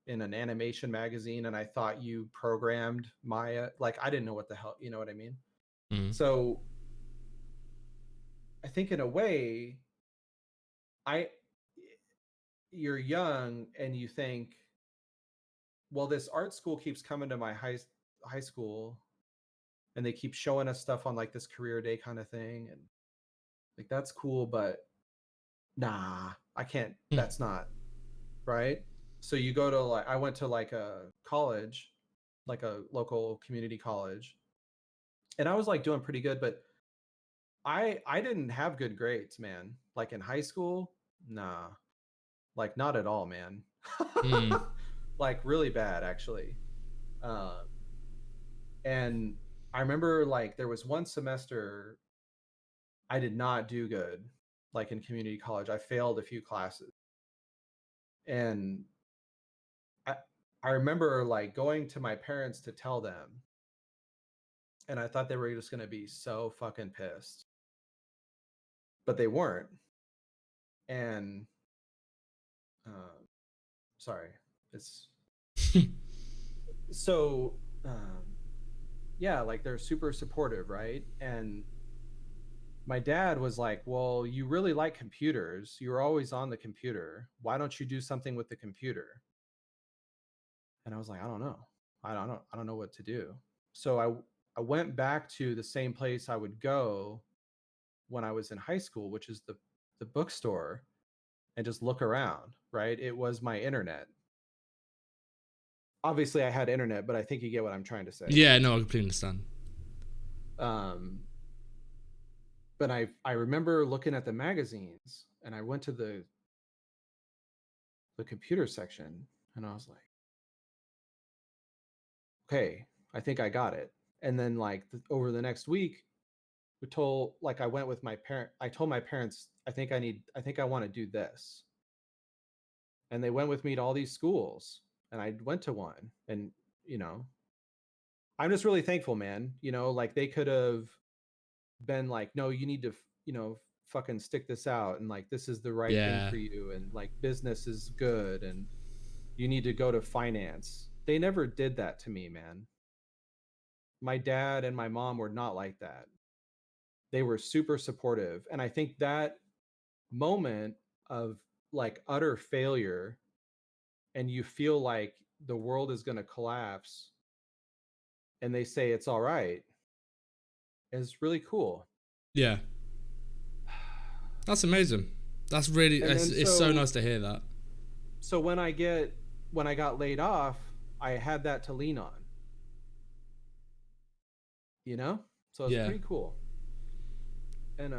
in an animation magazine and I thought you programmed Maya. Like I didn't know what the hell, you know what I mean? Mm. So I think in a way, I you're young and you think, well, this art school keeps coming to my high school and they keep showing us stuff on like this career day kind of thing, and like that's cool, but nah, I can't. Mm. That's not right. So you go to like I went to like a college, like a local community college, and I was like doing pretty good, but I didn't have good grades, man. Like in high school, nah, like not at all, man. Mm. Like really bad actually. Uh, and I remember like there was one semester I did not do good, like in community college. I failed a few classes, and I I remember like going to my parents to tell them, and I thought they were just gonna be so fucking pissed, but they weren't. And uh, sorry, it's so yeah, like they're super supportive, right? And my dad was like, well, you really like computers. You're always on the computer. Why don't you do something with the computer? And I was like, I don't know. I don't know what to do. So I went back to the same place I would go when I was in high school, which is the bookstore, and just look around, right? It was my internet. Obviously I had internet, but I think you get what I'm trying to say. Yeah, no, I completely understand. Um, but I remember looking at the magazines, and I went to the computer section, and I was like, okay, I think I got it. And then like over the next week, I went with my parent. I told my parents, I think I want to do this. And they went with me to all these schools, and I went to one. And, you know, I'm just really thankful, man. Like they could have been like, no, you need to, fucking stick this out. And like, this is the right thing Yeah, for you. And like, business is good. And you need to go to finance. They never did that to me, man. My dad and my mom were not like that. They were super supportive. And I think that moment of like utter failure, and you feel like the world is going to collapse, and they say it's all right, is really cool. yeah, that's amazing. That's really And then it's so nice to hear that. so when I got laid off, I had that to lean on, you know? So it's Yeah, pretty cool. And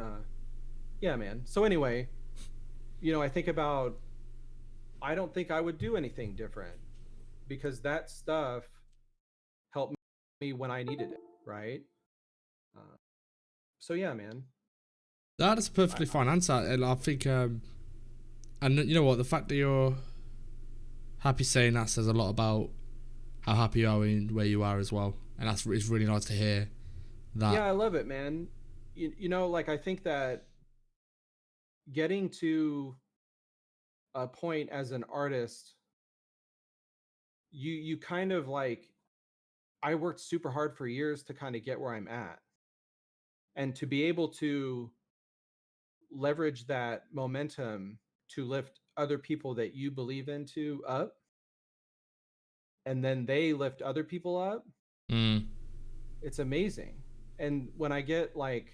yeah, man. So anyway, I think about, I don't think I would do anything different, because that stuff helped me when I needed it, right? Uh, so yeah, man. that's a perfectly I fine answer, and I think, and you know what, the fact that you're happy saying that says a lot about how happy you are in where you are as well, and it's really nice to hear that. Yeah, I love it, man. Like I think that getting to a point as an artist, you kind of like, I worked super hard for years to kind of get where I'm at, and to be able to leverage that momentum to lift other people that you believe into up, and then they lift other people up. Mm. It's amazing. And when I get like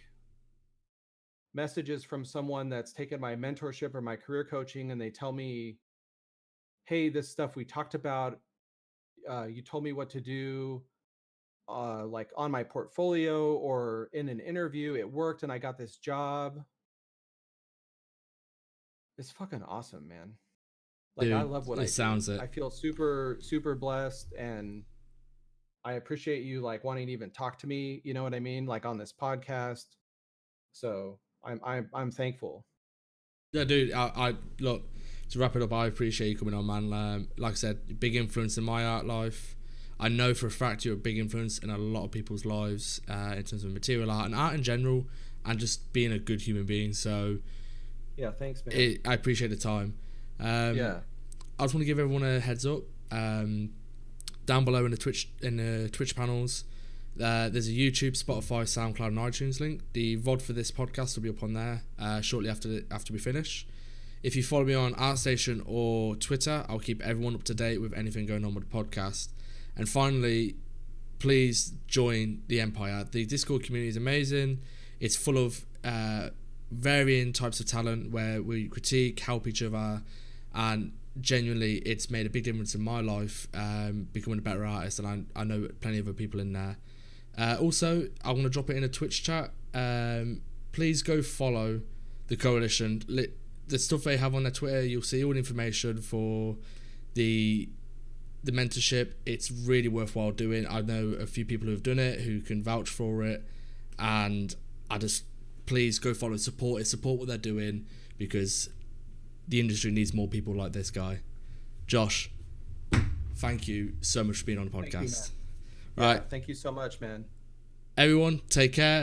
messages from someone that's taken my mentorship or my career coaching, and they tell me, hey, this stuff we talked about, you told me what to do, like on my portfolio or in an interview, it worked and I got this job. It's fucking awesome, man. Like I Dude, love what it I do. sounds it. I feel super, super blessed, and I appreciate you like wanting to even talk to me, you know what I mean? Like on this podcast. So I'm thankful. Yeah, dude. I look, to wrap it up. I appreciate you coming on, man. Like I said, big influence in my art life. I know for a fact you're a big influence in a lot of people's lives, in terms of material art and art in general, and just being a good human being. So Yeah, thanks, man. I appreciate the time. Um, Yeah. I just want to give everyone a heads up. Down below in the Twitch panels, there's a YouTube, Spotify, SoundCloud, and iTunes link. The VOD for this podcast will be up on there shortly after we finish. If you follow me on ArtStation or Twitter, I'll keep everyone up to date with anything going on with the podcast. And finally, please join the Empire. The Discord community is amazing. It's full of varying types of talent where we critique, help each other, and genuinely it's made a big difference in my life, becoming a better artist, and I know plenty of other people in there. Also, I'm going to drop it in a Twitch chat. Please go follow the coalition. The stuff they have on their Twitter, you'll see all the information for the mentorship. It's really worthwhile doing. I know a few people who have done it who can vouch for it, and I just, please go follow, support it, support what they're doing, because the industry needs more people like this guy. Josh, thank you so much for being on the podcast. Thank you, man. Right, Yeah, thank you so much, man. everyone, take care.